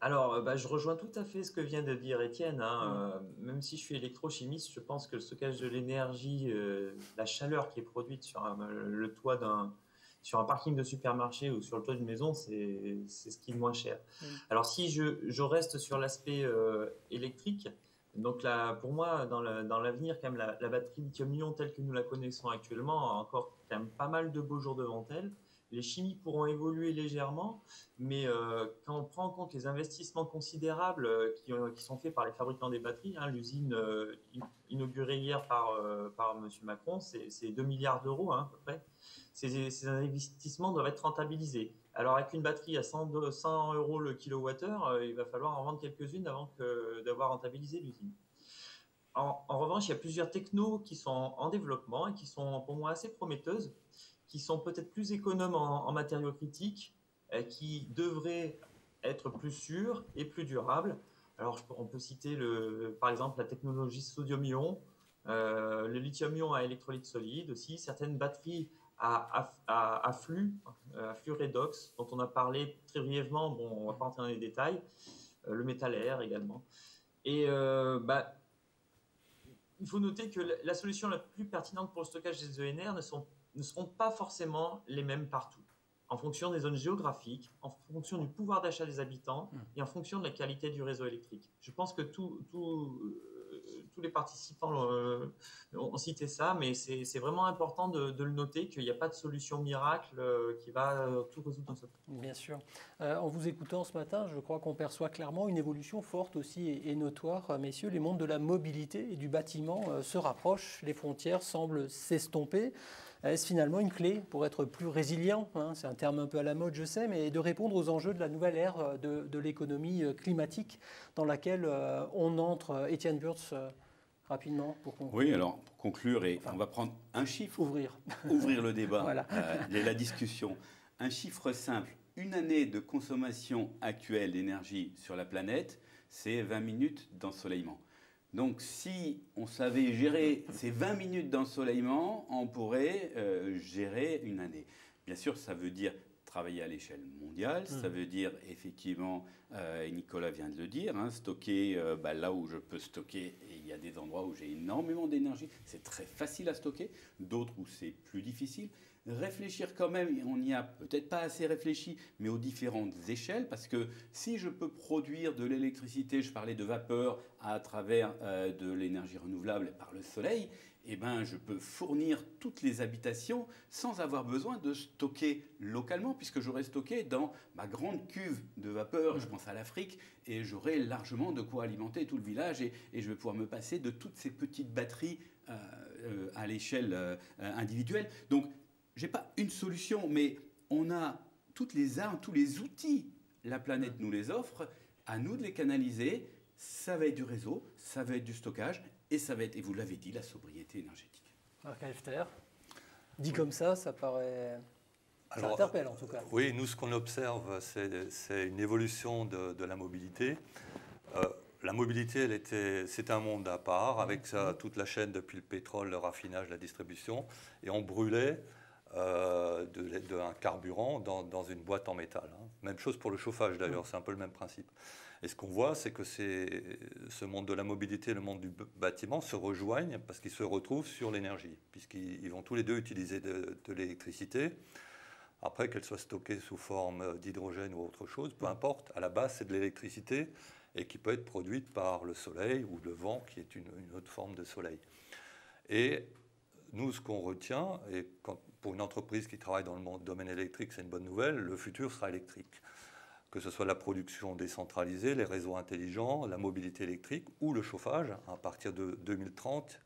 [SPEAKER 3] Alors, je rejoins tout à fait ce que vient de dire Étienne. Même si je suis électrochimiste, je pense que le stockage de l'énergie, la chaleur qui est produite sur le toit sur un parking de supermarché ou sur le toit d'une maison, c'est ce qui est le moins cher. Alors, si je reste sur l'aspect électrique, donc là, pour moi, dans l'avenir, quand même, la batterie lithium-ion telle que nous la connaissons actuellement a encore quand même pas mal de beaux jours devant elle. Les chimies pourront évoluer légèrement, mais quand on prend en compte les investissements considérables qui sont faits par les fabricants des batteries, l'usine inaugurée hier par M. Macron, c'est 2 milliards d'euros à peu près. Ces investissements doivent être rentabilisés. Alors avec une batterie à 100 euros le kilowattheure, il va falloir en vendre quelques-unes avant d'avoir rentabilisé l'usine. En revanche, il y a plusieurs technos qui sont en développement et qui sont pour moi assez prometteuses, qui sont peut-être plus économes en matériaux critiques, qui devraient être plus sûrs et plus durables. Alors, on peut citer par exemple la technologie sodium-ion, le lithium-ion à électrolyte solide aussi, certaines batteries à flux redox, dont on a parlé très brièvement, bon, on ne va pas entrer dans les détails, le métal-air également. Et il faut noter que la solution la plus pertinente pour le stockage des ENR ne seront pas forcément les mêmes partout, en fonction des zones géographiques, en fonction du pouvoir d'achat des habitants et en fonction de la qualité du réseau électrique. Je pense que tous les participants ont cité ça, mais c'est vraiment important de le noter, qu'il n'y a pas de solution miracle qui va tout résoudre dans ce temps.
[SPEAKER 1] Bien sûr. En vous écoutant ce matin, je crois qu'on perçoit clairement une évolution forte aussi et notoire. Messieurs, les mondes de la mobilité et du bâtiment se rapprochent, les frontières semblent s'estomper. Est-ce finalement une clé pour être plus résilient, c'est un terme un peu à la mode, je sais, mais de répondre aux enjeux de la nouvelle ère de l'économie climatique dans laquelle on entre? Étienne Burtz, rapidement, pour conclure.
[SPEAKER 2] Oui, alors, pour conclure, on va prendre un chiffre.
[SPEAKER 1] Ouvrir
[SPEAKER 2] le débat,
[SPEAKER 1] voilà.
[SPEAKER 2] La discussion. Un chiffre simple. Une année de consommation actuelle d'énergie sur la planète, c'est 20 minutes d'ensoleillement. Donc, si on savait gérer ces 20 minutes d'ensoleillement, on pourrait gérer une année. Bien sûr, ça veut dire travailler à l'échelle mondiale, ça veut dire effectivement, et Nicolas vient de le dire, stocker là où je peux stocker, et il y a des endroits où j'ai énormément d'énergie, c'est très facile à stocker, d'autres où c'est plus difficile. Réfléchir quand même, on n'y a peut-être pas assez réfléchi, mais aux différentes échelles, parce que si je peux produire de l'électricité, je parlais de vapeur à travers de l'énergie renouvelable par le soleil, eh ben, je peux fournir toutes les habitations sans avoir besoin de stocker localement, puisque j'aurais stocké dans ma grande cuve de vapeur, je pense à l'Afrique, et j'aurai largement de quoi alimenter tout le village, et je vais pouvoir me passer de toutes ces petites batteries à l'échelle individuelle. Donc, je n'ai pas une solution, mais on a toutes les armes, tous les outils, la planète nous les offre, à nous de les canaliser. Ça va être du réseau, ça va être du stockage, et ça va être, et vous l'avez dit, la sobriété énergétique.
[SPEAKER 1] Marc Halfter, dit comme ça paraît... Ça interpelle en tout cas.
[SPEAKER 5] Oui, nous ce qu'on observe, c'est une évolution de la mobilité. La mobilité, c'était un monde à part, avec toute la chaîne depuis le pétrole, le raffinage, la distribution, et on brûlait un carburant dans une boîte en métal. Même chose pour le chauffage d'ailleurs, c'est un peu le même principe. Et ce qu'on voit, c'est que ce monde de la mobilité et le monde du bâtiment se rejoignent parce qu'ils se retrouvent sur l'énergie, puisqu'ils vont tous les deux utiliser de l'électricité. Après, qu'elle soit stockée sous forme d'hydrogène ou autre chose, peu importe, à la base, c'est de l'électricité et qui peut être produite par le soleil ou le vent, qui est une autre forme de soleil. Et nous, ce qu'on retient, et pour une entreprise qui travaille dans le domaine électrique, c'est une bonne nouvelle, le futur sera électrique. Que ce soit la production décentralisée, les réseaux intelligents, la mobilité électrique ou le chauffage. À partir de 2030,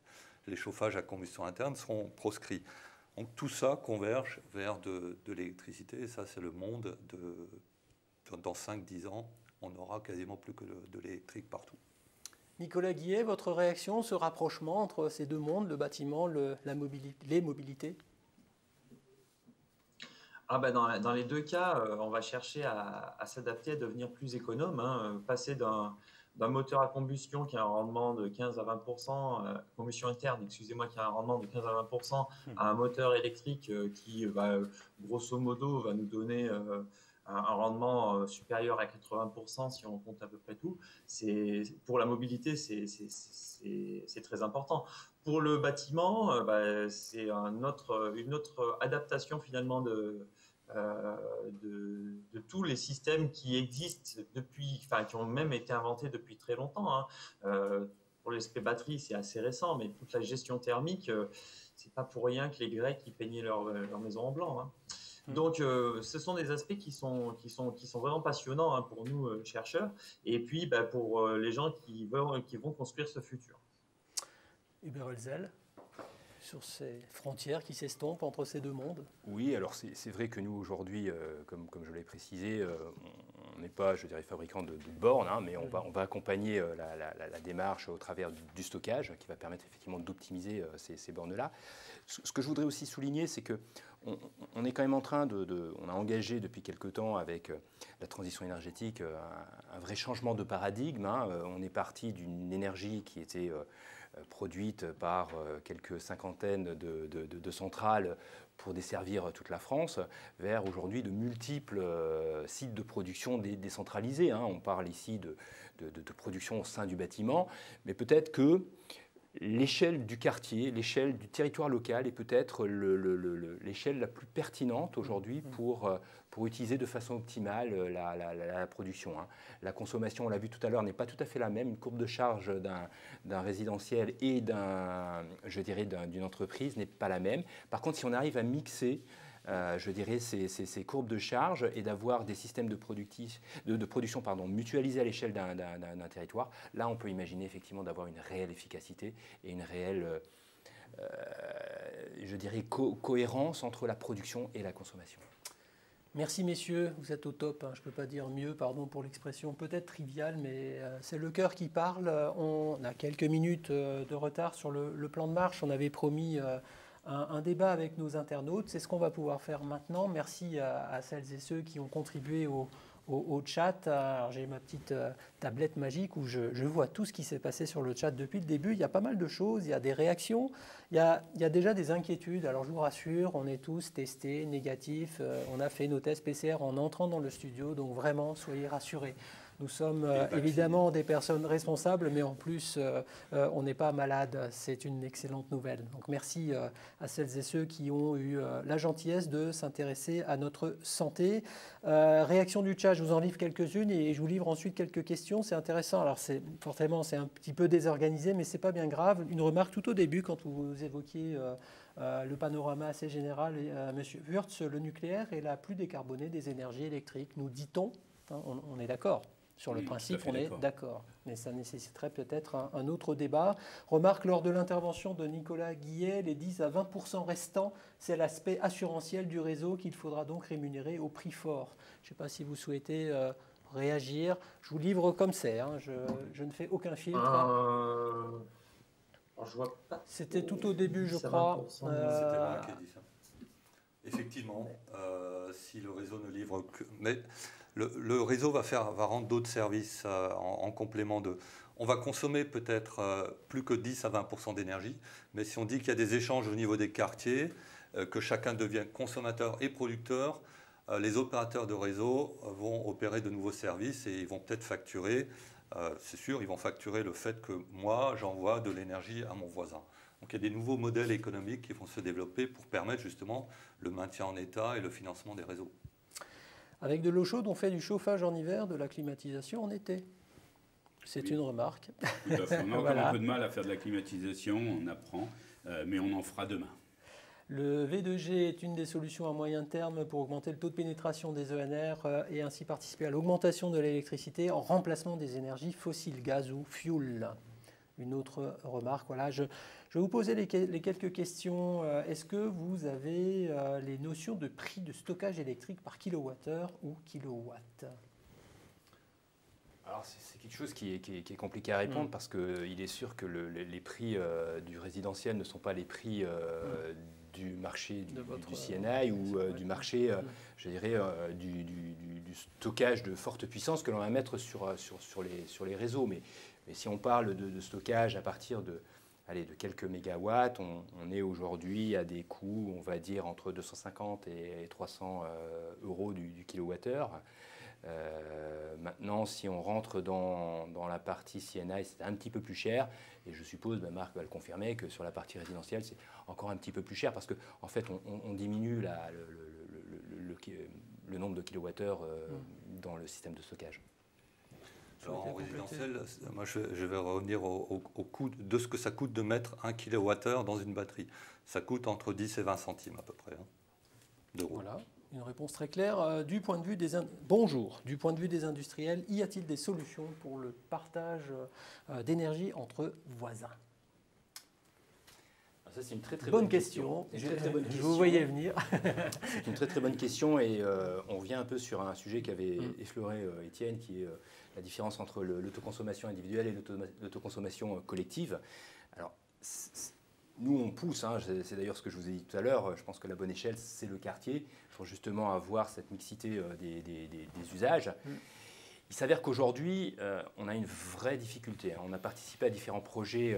[SPEAKER 5] les chauffages à combustion interne seront proscrits. Donc tout ça converge vers de l'électricité, et ça c'est le monde dans 5-10 ans, on n'aura quasiment plus que de l'électrique partout.
[SPEAKER 1] Nicolas Guillet, votre réaction, ce rapprochement entre ces deux mondes, le bâtiment, les mobilités?
[SPEAKER 3] Dans les deux cas, on va chercher à s'adapter, à devenir plus économe, hein, passer d'un moteur à combustion qui a un rendement de 15 à 20%, combustion interne, excusez-moi, qui a un rendement de 15 à 20%, à un moteur électrique qui, grosso modo, va nous donner un rendement supérieur à 80% si on compte à peu près tout. Pour la mobilité, c'est très important. Pour le bâtiment, c'est une autre adaptation finalement de tous les systèmes qui existent qui ont même été inventés depuis très longtemps, hein. Pour l'aspect batterie, c'est assez récent, mais toute la gestion thermique, c'est pas pour rien que les Grecs ils peignaient leur maison en blanc, hein. Donc, ce sont des aspects qui sont vraiment passionnants, hein, pour nous chercheurs, et puis pour les gens qui vont construire ce futur.
[SPEAKER 1] Hubert Holzel, sur ces frontières qui s'estompent entre ces deux mondes?
[SPEAKER 4] Oui, alors c'est vrai que nous aujourd'hui, comme je l'ai précisé, on n'est pas, je dirais, fabricant de bornes, hein, mais on va accompagner la démarche au travers du stockage qui va permettre effectivement d'optimiser ces bornes-là. Ce que je voudrais aussi souligner, c'est que on est quand même en train on a engagé depuis quelque temps avec la transition énergétique un vrai changement de paradigme, hein. On est parti d'une énergie qui était produite par quelques cinquantaines de centrales pour desservir toute la France, vers aujourd'hui de multiples sites de production décentralisés, hein. On parle ici de production au sein du bâtiment, mais peut-être que l'échelle du quartier, l'échelle du territoire local est peut-être l'échelle la plus pertinente aujourd'hui pour utiliser de façon optimale la production, hein. La consommation, on l'a vu tout à l'heure, n'est pas tout à fait la même. Une courbe de charge d'un résidentiel et d'une entreprise n'est pas la même. Par contre, si on arrive à mixer ces courbes de charge et d'avoir des systèmes de production mutualisés à l'échelle d'un territoire, là on peut imaginer effectivement d'avoir une réelle efficacité et une réelle cohérence entre la production et la consommation.
[SPEAKER 1] Merci messieurs, vous êtes au top, hein. Je ne peux pas dire mieux, pardon pour l'expression peut-être triviale, mais c'est le cœur qui parle. On a quelques minutes de retard sur le plan de marche, on avait promis un débat avec nos internautes. C'est ce qu'on va pouvoir faire maintenant. Merci à celles et ceux qui ont contribué au chat. Alors, j'ai ma petite tablette magique où je vois tout ce qui s'est passé sur le chat depuis le début. Il y a pas mal de choses, il y a des réactions, il y a déjà des inquiétudes. Alors je vous rassure, on est tous testés, négatifs. On a fait nos tests PCR en entrant dans le studio, donc vraiment, soyez rassurés. Nous sommes évidemment des personnes responsables, mais en plus, on n'est pas malade. C'est une excellente nouvelle. Donc merci à celles et ceux qui ont eu la gentillesse de s'intéresser à notre santé. Réaction du chat, je vous en livre quelques-unes et je vous livre ensuite quelques questions. C'est intéressant. Alors forcément, c'est un petit peu désorganisé, mais ce n'est pas bien grave. Une remarque tout au début, quand vous évoquiez le panorama assez général, Monsieur Wurtz, le nucléaire est la plus décarbonée des énergies électriques, nous dit-on. Hein, on est d'accord. Sur le principe, on est d'accord. Mais ça nécessiterait peut-être un autre débat. Remarque, lors de l'intervention de Nicolas Guillet, les 10 à 20% restants, c'est l'aspect assurantiel du réseau qu'il faudra donc rémunérer au prix fort. Je ne sais pas si vous souhaitez réagir. Je vous livre comme c'est, hein. Je ne fais aucun filtre.
[SPEAKER 3] Je vois pas.
[SPEAKER 1] C'était tout au début, je crois.
[SPEAKER 5] C'était moi qui ai dit ça. Effectivement, si le réseau ne livre que... Mais le réseau va rendre d'autres services en complément de... On va consommer peut-être plus que 10 à 20% d'énergie, mais si on dit qu'il y a des échanges au niveau des quartiers, que chacun devient consommateur et producteur, les opérateurs de réseau vont opérer de nouveaux services et ils vont peut-être facturer, c'est sûr, ils vont facturer le fait que moi, j'envoie de l'énergie à mon voisin. Donc il y a des nouveaux modèles économiques qui vont se développer pour permettre justement le maintien en état et le financement des réseaux.
[SPEAKER 1] Avec de l'eau chaude, on fait du chauffage en hiver, de la climatisation en été. C'est une remarque.
[SPEAKER 2] Tout à fait. On a encore un peu de mal à faire de la climatisation, on apprend, mais on en fera demain.
[SPEAKER 1] Le V2G est une des solutions à moyen terme pour augmenter le taux de pénétration des ENR et ainsi participer à l'augmentation de l'électricité en remplacement des énergies fossiles, gaz ou fuel. une autre remarque. Voilà, je vais vous poser les quelques questions. Est-ce que vous avez les notions de prix de stockage électrique par kilowattheure ou kilowatt?
[SPEAKER 4] Alors c'est quelque chose qui est compliqué à répondre parce qu'il est sûr que les prix du résidentiel ne sont pas les prix du marché du CNI ou du marché, je dirais, du stockage de forte puissance que l'on va mettre sur les réseaux. Mais si on parle de stockage à partir de quelques mégawatts, on est aujourd'hui à des coûts, on va dire, entre 250 et 300 euros du kilowattheure. Maintenant, si on rentre dans la partie CNI, c'est un petit peu plus cher. Et je suppose, Marc va le confirmer, que sur la partie résidentielle, c'est encore un petit peu plus cher parce qu'en fait, on diminue le nombre de kilowattheures dans le système de stockage.
[SPEAKER 5] Alors, en résidentiel, moi je vais revenir au coût de ce que ça coûte de mettre 1 kWh dans une batterie. Ça coûte entre 10 et 20 centimes à peu près d'euros.
[SPEAKER 1] Voilà. Une réponse très claire. Du point de vue des Bonjour. Du point de vue des industriels, y a-t-il des solutions pour le partage d'énergie entre voisins?
[SPEAKER 4] Ça, c'est une très
[SPEAKER 1] bonne question. Je vous voyais venir.
[SPEAKER 4] C'est une très bonne question et on revient un peu sur un sujet qu'avait effleuré Étienne, qui est la différence entre l'autoconsommation individuelle et l'autoconsommation collective. Alors, nous, on pousse, c'est d'ailleurs ce que je vous ai dit tout à l'heure, je pense que la bonne échelle, c'est le quartier, pour justement avoir cette mixité des usages. Il s'avère qu'aujourd'hui, on a une vraie difficulté. On a participé à différents projets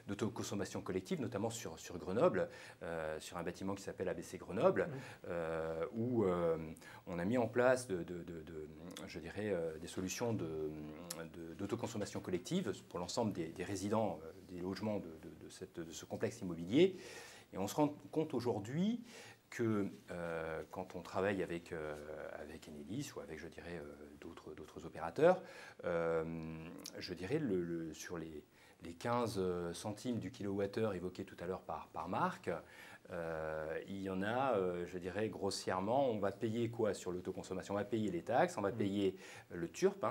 [SPEAKER 4] d'autoconsommation collective, notamment sur Grenoble, sur un bâtiment qui s'appelle ABC Grenoble, où on a mis en place je dirais, des solutions d'autoconsommation collective pour l'ensemble des résidents des logements de ce complexe immobilier. Et on se rend compte aujourd'hui que quand on travaille avec Enedis ou avec, je dirais, d'autres opérateurs, je dirais, sur les 15 centimes du kilowattheure évoqués tout à l'heure par Marc, il y en a, je dirais, grossièrement, on va payer quoi sur l'autoconsommation? On va payer les taxes, on va payer le TURP.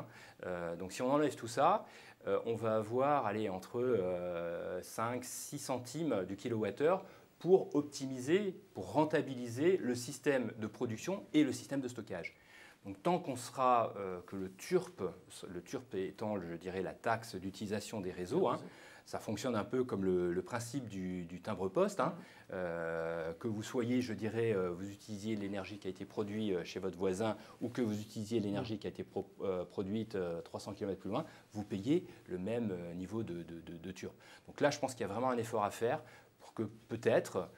[SPEAKER 4] Donc si on enlève tout ça, on va avoir entre 5-6 centimes du kilowattheure pour optimiser, pour rentabiliser le système de production et le système de stockage. Donc tant qu'on sera que le TURP étant, je dirais, la taxe d'utilisation des réseaux, ça fonctionne un peu comme le principe du timbre-poste, que vous soyez, je dirais, vous utilisiez l'énergie qui a été produite chez votre voisin ou que vous utilisiez l'énergie qui a été produite 300 km plus loin, vous payez le même niveau de TURP. Donc là, je pense qu'il y a vraiment un effort à faire pour que peut-être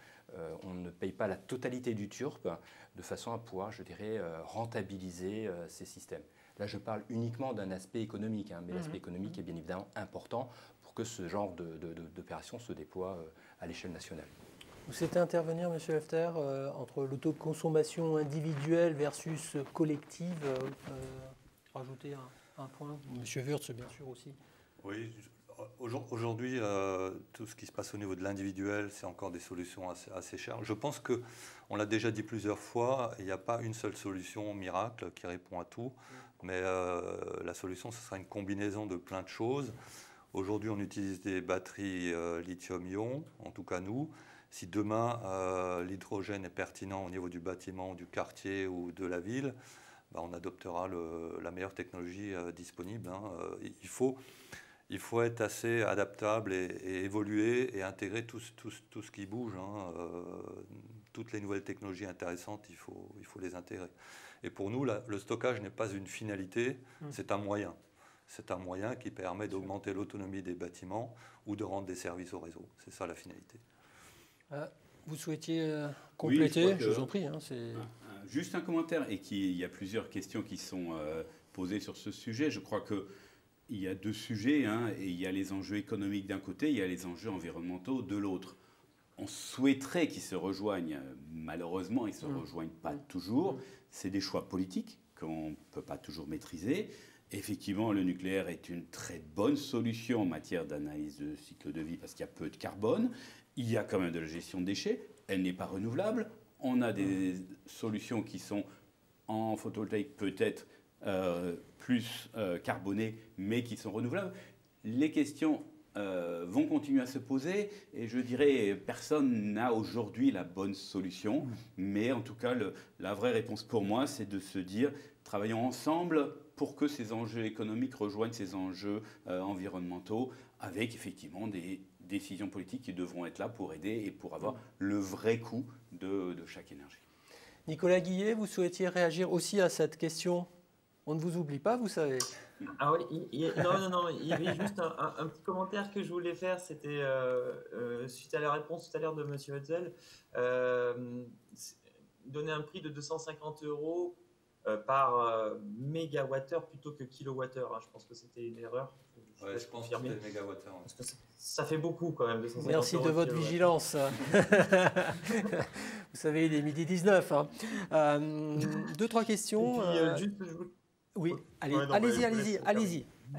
[SPEAKER 4] on ne paye pas la totalité du TURP de façon à pouvoir, je dirais, rentabiliser ces systèmes. Là, je parle uniquement d'un aspect économique, mais l'aspect économique est bien évidemment important pour que ce genre d'opération se déploie à l'échelle nationale.
[SPEAKER 1] Vous souhaitez intervenir, M. Hefter, entre l'autoconsommation individuelle versus collective, rajouter un point? M. Wurtz, bien sûr, aussi.
[SPEAKER 5] Oui, aujourd'hui, tout ce qui se passe au niveau de l'individuel, c'est encore des solutions assez chères. Je pense qu'on l'a déjà dit plusieurs fois, il n'y a pas une seule solution miracle qui répond à tout, mais la solution, ce sera une combinaison de plein de choses. Aujourd'hui, on utilise des batteries lithium-ion, en tout cas nous. Si demain, l'hydrogène est pertinent au niveau du bâtiment, du quartier ou de la ville, on adoptera la meilleure technologie disponible. Il faut être assez adaptable et évoluer et intégrer tout ce qui bouge. Toutes les nouvelles technologies intéressantes, il faut les intégrer. Et pour nous, le stockage n'est pas une finalité, c'est un moyen. C'est un moyen qui permet d'augmenter l'autonomie des bâtiments ou de rendre des services au réseau. C'est ça la finalité.
[SPEAKER 1] Vous souhaitiez compléter?
[SPEAKER 2] Oui,
[SPEAKER 1] je vous en prie.
[SPEAKER 2] Juste un commentaire, et il y a plusieurs questions qui sont posées sur ce sujet. Je crois qu'il y a deux sujets, et il y a les enjeux économiques d'un côté, il y a les enjeux environnementaux de l'autre. On souhaiterait qu'ils se rejoignent. Malheureusement, ils ne se rejoignent pas toujours. C'est des choix politiques qu'on ne peut pas toujours maîtriser. Effectivement, le nucléaire est une très bonne solution en matière d'analyse de cycle de vie parce qu'il y a peu de carbone. Il y a quand même de la gestion de déchets. Elle n'est pas renouvelable. On a des solutions qui sont en photovoltaïque peut-être plus carbonées, mais qui sont renouvelables. les questions vont continuer à se poser et je dirais personne n'a aujourd'hui la bonne solution, mais en tout cas la vraie réponse pour moi c'est de se dire travaillons ensemble pour que ces enjeux économiques rejoignent ces enjeux environnementaux avec effectivement des décisions politiques qui devront être là pour aider et pour avoir le vrai coût de chaque énergie.
[SPEAKER 1] Nicolas Guillet, vous souhaitiez réagir aussi à cette question? On ne vous oublie pas, vous savez.
[SPEAKER 3] Ah oui, il y avait juste un petit commentaire que je voulais faire, c'était suite à la réponse tout à l'heure de M. Hetzel, donner un prix de 250 € par mégawattheure plutôt que kilowattheure. Hein. Je pense que c'était une erreur.
[SPEAKER 5] Je pense que c'était mégawattheure.
[SPEAKER 3] Parce que ça fait beaucoup quand même. 250
[SPEAKER 1] Merci de votre vigilance. Vous savez, il est midi 19. Hein. 2-3 questions. Oui, allez-y.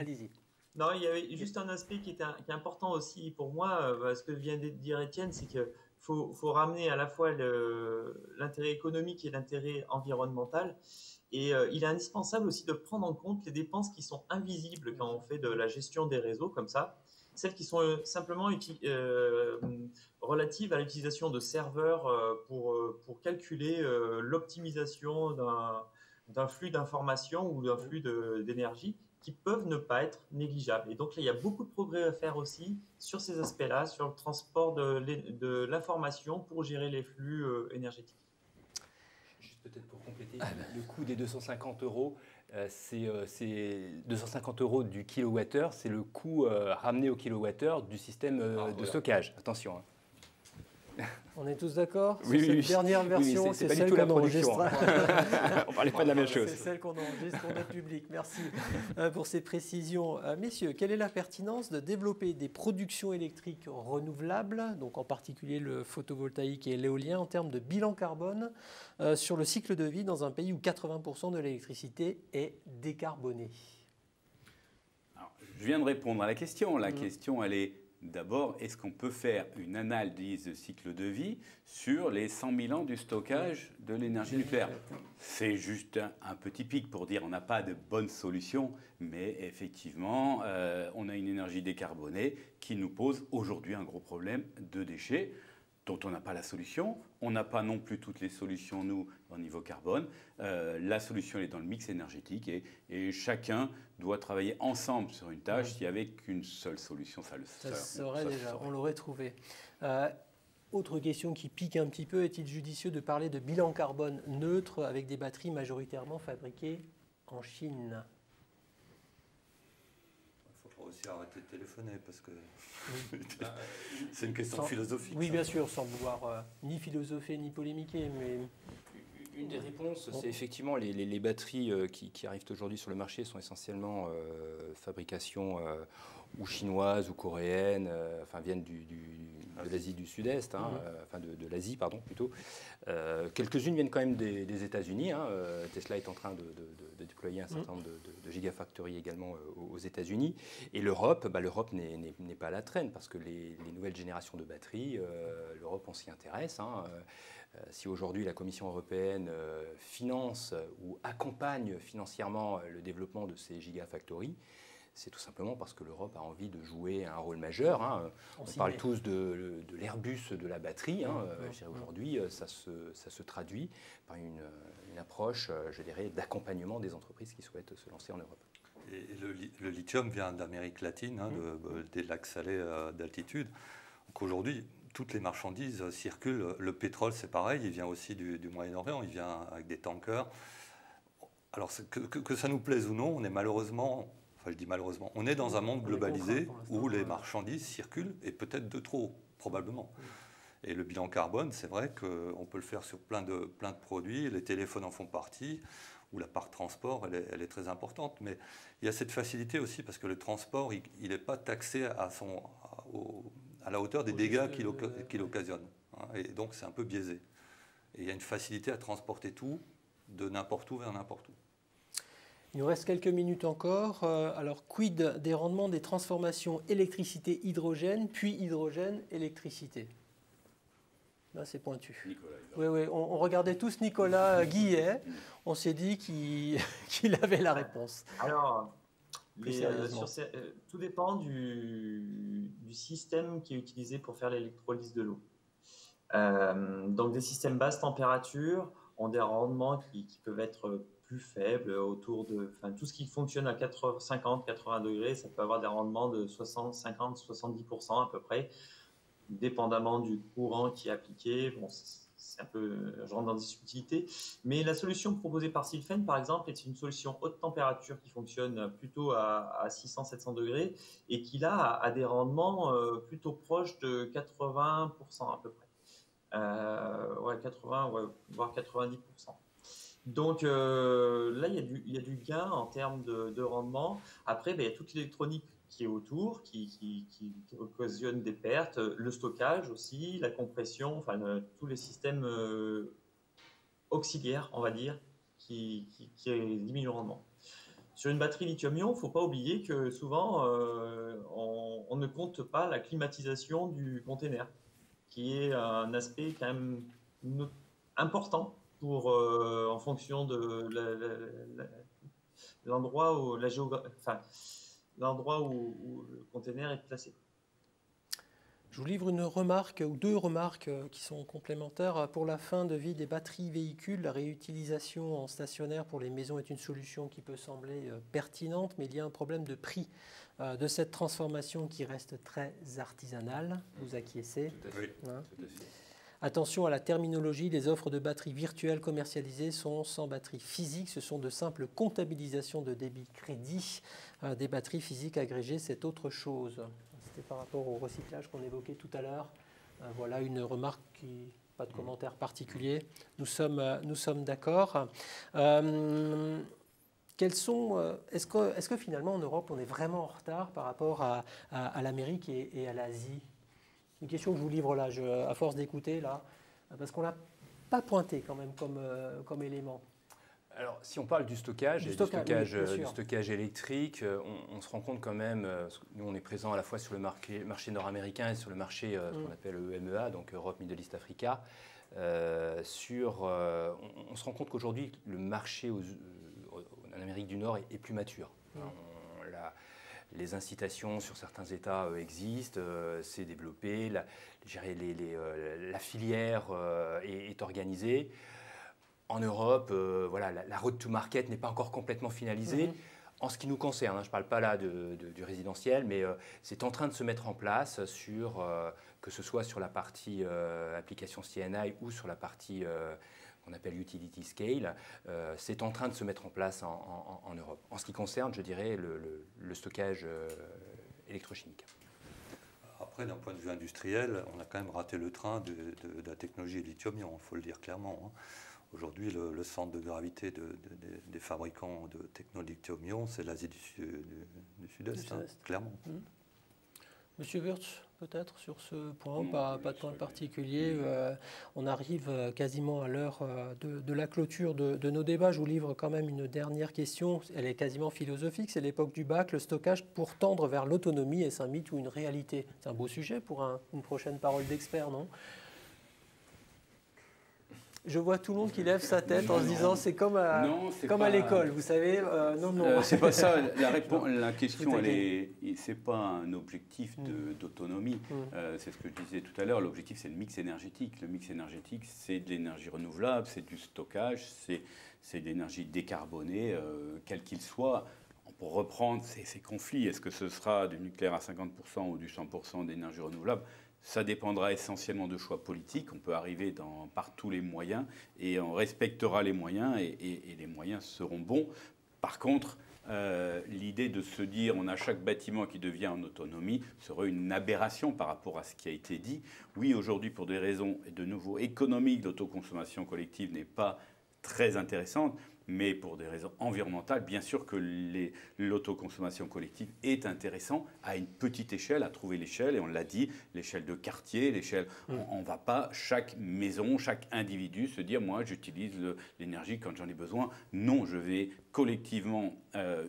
[SPEAKER 3] Non, il y avait juste un aspect qui est important aussi pour moi. Ce que vient de dire Étienne, c'est qu'il faut ramener à la fois l'intérêt économique et l'intérêt environnemental. Et il est indispensable aussi de prendre en compte les dépenses qui sont invisibles quand on fait de la gestion des réseaux comme ça. Celles qui sont simplement relatives à l'utilisation de serveurs pour calculer l'optimisation d'un flux d'informations ou d'un flux d'énergie qui peuvent ne pas être négligeables. Et donc là, il y a beaucoup de progrès à faire aussi sur ces aspects-là, sur le transport de l'information pour gérer les flux énergétiques.
[SPEAKER 4] Juste peut-être pour compléter, le coût des 250 €, c'est 250 € du kilowattheure, c'est le coût ramené au kilowattheure du système de stockage. Attention. Hein.
[SPEAKER 1] On est tous d'accord?
[SPEAKER 4] Oui,
[SPEAKER 1] cette dernière version, c'est celle qu'on enregistre.
[SPEAKER 4] On ne parlait pas de la même chose.
[SPEAKER 1] C'est celle qu'on enregistre pour notre public. Merci pour ces précisions. Messieurs, quelle est la pertinence de développer des productions électriques renouvelables, donc en particulier le photovoltaïque et l'éolien, en termes de bilan carbone sur le cycle de vie dans un pays où 80% de l'électricité est décarbonée?
[SPEAKER 2] Alors, je viens de répondre à la question. La question, elle est d'abord, est-ce qu'on peut faire une analyse de cycle de vie sur les 100 000 ans du stockage de l'énergie nucléaire? C'est juste un petit pic pour dire on n'a pas de bonne solution, mais effectivement, on a une énergie décarbonée qui nous pose aujourd'hui un gros problème de déchets dont on n'a pas la solution. On n'a pas non plus toutes les solutions, nous, au niveau carbone. La solution, elle est dans le mix énergétique et chacun doit travailler ensemble sur une tâche. S'il n'y avait qu'une seule solution, ça
[SPEAKER 1] serait déjà, on l'aurait trouvé. Autre question qui pique un petit peu, est-il judicieux de parler de bilan carbone neutre avec des batteries majoritairement fabriquées en Chine?
[SPEAKER 5] Il faudra aussi arrêter de téléphoner parce que c'est une question philosophique.
[SPEAKER 1] Oui, bien sûr, sans vouloir ni philosopher ni polémiquer, mais...
[SPEAKER 4] Une des réponses, c'est effectivement les batteries qui arrivent aujourd'hui sur le marché sont essentiellement fabrication ou chinoise ou coréenne, viennent de l'Asie du Sud-Est, de l'Asie, pardon, plutôt. Quelques-unes viennent quand même des États-Unis. Tesla est en train de déployer un certain nombre de gigafactories également aux États-Unis. Et l'Europe n'est pas à la traîne parce que les nouvelles générations de batteries, l'Europe, on s'y intéresse. Si aujourd'hui la Commission européenne finance ou accompagne financièrement le développement de ces gigafactories, c'est tout simplement parce que l'Europe a envie de jouer un rôle majeur. On parle tous de l'Airbus de la batterie. Aujourd'hui, ça se traduit par une approche, je dirais, d'accompagnement des entreprises qui souhaitent se lancer en Europe.
[SPEAKER 5] Et le lithium vient d'Amérique latine, des lacs salés d'altitude. Donc aujourd'hui, toutes les marchandises circulent. Le pétrole, c'est pareil, il vient aussi du Moyen-Orient, il vient avec des tankers. Alors, que ça nous plaise ou non, on est malheureusement, je dis malheureusement, on est dans un monde globalisé où les marchandises circulent, et peut-être de trop, probablement. Et le bilan carbone, c'est vrai qu'on peut le faire sur plein de produits, les téléphones en font partie, où la part transport, elle est très importante. Mais il y a cette facilité aussi, parce que le transport, il n'est pas taxé à la hauteur des dégâts qu'il occasionne. Et donc, c'est un peu biaisé. Et il y a une facilité à transporter tout de n'importe où vers n'importe où.
[SPEAKER 1] Il nous reste quelques minutes encore. Alors, quid des rendements des transformations électricité-hydrogène, puis hydrogène-électricité? Là, c'est pointu. Oui, on regardait tous Nicolas Guillet. On s'est dit qu'il avait la réponse.
[SPEAKER 3] Alors,
[SPEAKER 1] plus sérieusement.
[SPEAKER 3] Tout dépend du système qui est utilisé pour faire l'électrolyse de l'eau. Donc des systèmes basse température ont des rendements qui peuvent être plus faibles, autour de, tout ce qui fonctionne à 50-80 degrés, ça peut avoir des rendements de 60, 50, 70% à peu près, dépendamment du courant qui est appliqué. Bon, c'est un peu, je rentre dans des subtilités, mais la solution proposée par Sylfen, par exemple, est une solution haute température qui fonctionne plutôt à 600-700 degrés et qui là a des rendements plutôt proches de 80% à peu près. 80, voire 90%. Donc là, il y a du gain en termes de rendement. Après, il y a toute l'électronique qui est autour, qui occasionne des pertes, le stockage aussi, la compression, tous les systèmes auxiliaires, on va dire, qui diminuent le rendement. Sur une batterie lithium-ion, il ne faut pas oublier que souvent, on ne compte pas la climatisation du container, qui est un aspect quand même important en fonction de l'endroit où l'endroit où le container est placé.
[SPEAKER 1] Je vous livre une remarque ou deux remarques qui sont complémentaires. Pour la fin de vie des batteries véhicules, la réutilisation en stationnaire pour les maisons est une solution qui peut sembler pertinente, mais il y a un problème de prix de cette transformation qui reste très artisanale. Vous acquiescez?
[SPEAKER 2] Oui.
[SPEAKER 1] Hein? Attention à la terminologie, les offres de batteries virtuelles commercialisées sont sans batterie physique, ce sont de simples comptabilisations de débit crédit. Des batteries physiques agrégées, c'est autre chose. C'était par rapport au recyclage qu'on évoquait tout à l'heure. Voilà une remarque qui, pas de commentaire particulier. Nous sommes d'accord. Est-ce que finalement en Europe on est vraiment en retard par rapport à l'Amérique et à l'Asie? Une question que je vous livre là, à force d'écouter là, parce qu'on l'a pas pointé quand même comme élément.
[SPEAKER 4] Alors, si on parle du stockage, du stockage électrique, on se rend compte quand même, nous on est présent à la fois sur le marché nord-américain et sur le marché qu'on appelle EMEA, donc Europe, Middle East, Africa. On se rend compte qu'aujourd'hui, le marché en Amérique du Nord est plus mature. Les incitations sur certains États existent, c'est développé, la filière est organisée. En Europe, la road to market n'est pas encore complètement finalisée. En ce qui nous concerne, je ne parle pas là du résidentiel, mais c'est en train de se mettre en place, que ce soit sur la partie application CNI ou sur la partie qu'on appelle utility scale, c'est en train de se mettre en place en Europe. En ce qui concerne, je dirais, le stockage électrochimique.
[SPEAKER 5] Après, d'un point de vue industriel, on a quand même raté le train de la technologie lithium-ion, il faut le dire clairement. Hein. Aujourd'hui, le centre de gravité des fabricants de technologie lithium-ion, c'est l'Asie du Sud-Est, clairement.
[SPEAKER 1] Monsieur Wurtz, peut-être sur ce point, pas de point particulier. On arrive quasiment à l'heure de la clôture de nos débats. Je vous livre quand même une dernière question. Elle est quasiment philosophique. C'est l'époque du bac. Le stockage pour tendre vers l'autonomie, est-ce un mythe ou une réalité? C'est un beau sujet pour une prochaine parole d'expert, non? Je vois tout le monde qui lève sa tête en se disant c'est comme à l'école, vous savez.
[SPEAKER 2] C'est pas ça. La question, c'est pas un objectif d'autonomie. C'est ce que je disais tout à l'heure. L'objectif, c'est le mix énergétique. Le mix énergétique, c'est de l'énergie renouvelable, c'est du stockage, c'est de l'énergie décarbonée, quel qu'il soit. Pour reprendre ces conflits, est-ce que ce sera du nucléaire à 50% ou du 100% d'énergie renouvelable? Ça dépendra essentiellement de choix politiques. On peut arriver par tous les moyens et on respectera les moyens et les moyens seront bons. Par contre, l'idée de se dire on a chaque bâtiment qui devient en autonomie serait une aberration par rapport à ce qui a été dit. Oui, aujourd'hui, pour des raisons de nouveau économiques, l'autoconsommation collective n'est pas très intéressante. Mais pour des raisons environnementales, bien sûr que l'autoconsommation collective est intéressant à une petite échelle, à trouver l'échelle, et on l'a dit, l'échelle de quartier, l'échelle. On ne va pas, chaque maison, chaque individu se dire, moi j'utilise l'énergie quand j'en ai besoin. Non, je vais collectivement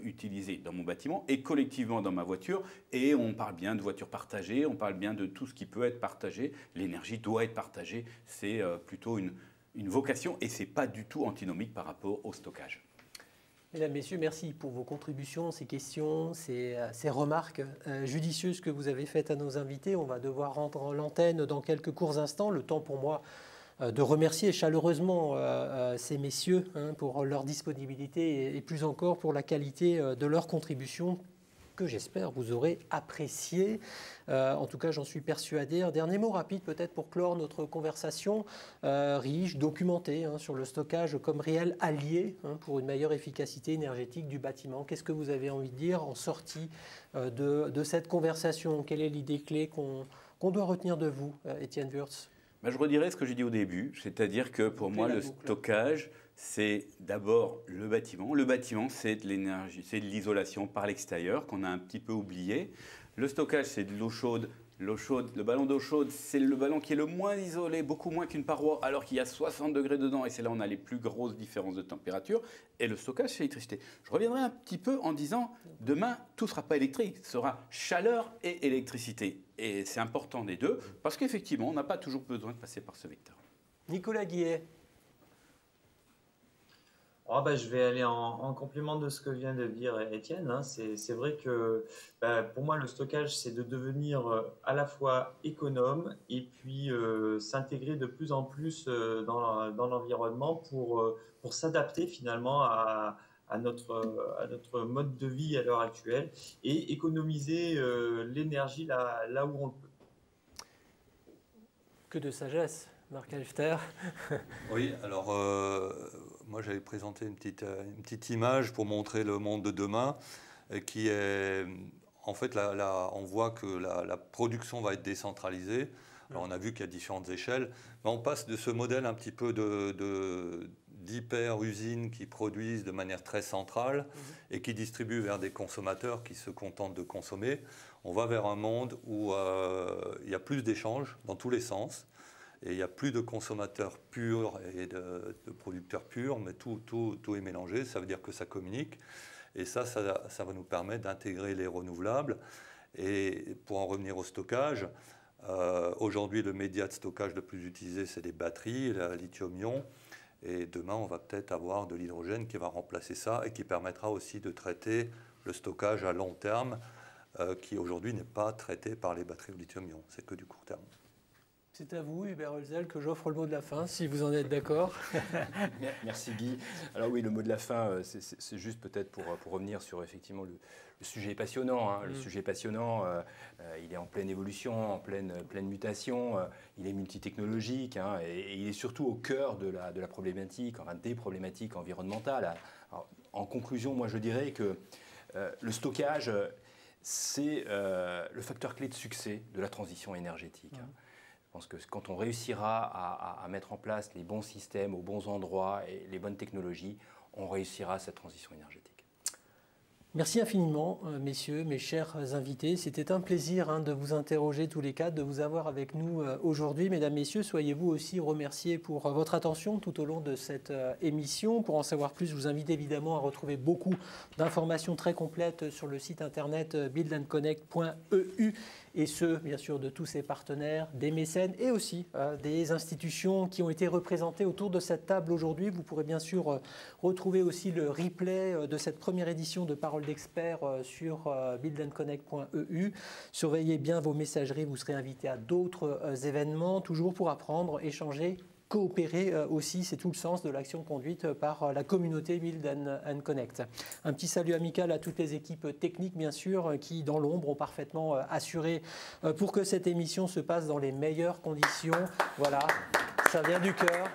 [SPEAKER 2] utiliser dans mon bâtiment et collectivement dans ma voiture. Et on parle bien de voitures partagées, on parle bien de tout ce qui peut être partagé. L'énergie doit être partagée, c'est plutôt une vocation et ce n'est pas du tout antinomique par rapport au stockage.
[SPEAKER 1] Mesdames, Messieurs, merci pour vos contributions, ces questions, ces remarques judicieuses que vous avez faites à nos invités. On va devoir rendre l'antenne dans quelques courts instants. Le temps pour moi de remercier chaleureusement ces messieurs pour leur disponibilité et plus encore pour la qualité de leur contribution que j'espère vous aurez apprécié. En tout cas, j'en suis persuadé. Un dernier mot rapide peut-être pour clore notre conversation riche, documentée sur le stockage comme réel allié pour une meilleure efficacité énergétique du bâtiment. Qu'est-ce que vous avez envie de dire en sortie de cette conversation? Quelle est l'idée clé qu'on doit retenir de vous, Étienne Wurtz?
[SPEAKER 2] Je redirais ce que j'ai dit au début, c'est-à-dire que pour moi, le stockage, c'est d'abord le bâtiment. Le bâtiment, c'est de l'énergie, c'est de l'isolation par l'extérieur qu'on a un petit peu oublié. Le stockage, c'est de l'eau chaude. L'eau chaude, le ballon d'eau chaude, c'est le ballon qui est le moins isolé, beaucoup moins qu'une paroi, alors qu'il y a 60 degrés dedans, et c'est là où on a les plus grosses différences de température. Et le stockage, c'est l'électricité. Je reviendrai un petit peu en disant, demain, tout ne sera pas électrique, ce sera chaleur et électricité. Et c'est important des deux, parce qu'effectivement, on n'a pas toujours besoin de passer par ce vecteur.
[SPEAKER 1] Nicolas Guillet.
[SPEAKER 3] Je vais aller en complément de ce que vient de dire Étienne. C'est vrai que pour moi, le stockage, c'est de devenir à la fois économe et puis s'intégrer de plus en plus dans l'environnement pour s'adapter finalement à notre mode de vie à l'heure actuelle et économiser l'énergie là où on le peut.
[SPEAKER 1] Que de sagesse, Marc Halfter.
[SPEAKER 5] Oui, alors moi j'avais présenté une petite image pour montrer le monde de demain qui est, en fait, on voit que la production va être décentralisée. Alors on a vu qu'il y a différentes échelles, mais on passe de ce modèle un petit peu d'hyper-usines qui produisent de manière très centrale et qui distribuent vers des consommateurs qui se contentent de consommer. On va vers un monde où il y a plus d'échanges dans tous les sens. Et il n'y a plus de consommateurs purs et de producteurs purs, mais tout est mélangé. Ça veut dire que ça communique. Et ça va nous permettre d'intégrer les renouvelables. Et pour en revenir au stockage, aujourd'hui, le média de stockage le plus utilisé, c'est les batteries, la lithium-ion. Et demain, on va peut-être avoir de l'hydrogène qui va remplacer ça et qui permettra aussi de traiter le stockage à long terme, qui aujourd'hui n'est pas traité par les batteries au lithium-ion. C'est que du court terme.
[SPEAKER 1] C'est à vous, Hubert Holzel, que j'offre le mot de la fin, si vous en êtes d'accord.
[SPEAKER 4] Merci Guy. Alors oui, le mot de la fin, c'est juste peut-être pour revenir sur effectivement le sujet passionnant. Le sujet passionnant, il est en pleine évolution, en pleine mutation, il est multitechnologique et il est surtout au cœur de la problématique, enfin des problématiques environnementales. Alors, en conclusion, moi je dirais que le stockage, c'est le facteur clé de succès de la transition énergétique. Je pense que quand on réussira à mettre en place les bons systèmes aux bons endroits et les bonnes technologies, on réussira cette transition énergétique.
[SPEAKER 1] Merci infiniment, messieurs, mes chers invités. C'était un plaisir de vous interroger tous les quatre, de vous avoir avec nous aujourd'hui. Mesdames, Messieurs, soyez-vous aussi remerciés pour votre attention tout au long de cette émission. Pour en savoir plus, je vous invite évidemment à retrouver beaucoup d'informations très complètes sur le site internet buildandconnect.eu et ce, bien sûr, de tous ces partenaires, des mécènes et aussi des institutions qui ont été représentées autour de cette table aujourd'hui. Vous pourrez bien sûr retrouver aussi le replay de cette première édition de Parole d'experts sur buildandconnect.eu. Surveillez bien vos messageries, vous serez invités à d'autres événements, toujours pour apprendre, échanger, coopérer aussi, c'est tout le sens de l'action conduite par la communauté Build and Connect. Un petit salut amical à toutes les équipes techniques, bien sûr, qui, dans l'ombre, ont parfaitement assuré pour que cette émission se passe dans les meilleures conditions. Voilà, ça vient du cœur.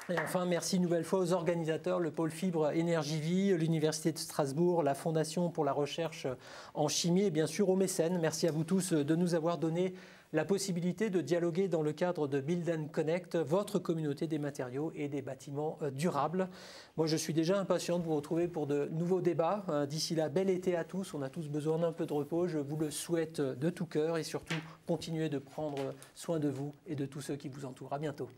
[SPEAKER 1] Et enfin, merci une nouvelle fois aux organisateurs, le pôle Fibre Énergie Vie, l'Université de Strasbourg, la Fondation pour la recherche en chimie et bien sûr aux mécènes. Merci à vous tous de nous avoir donné la possibilité de dialoguer dans le cadre de Build and Connect, votre communauté des matériaux et des bâtiments durables. Moi, je suis déjà impatient de vous retrouver pour de nouveaux débats. D'ici là, bel été à tous. On a tous besoin d'un peu de repos. Je vous le souhaite de tout cœur et surtout, continuez de prendre soin de vous et de tous ceux qui vous entourent. À bientôt.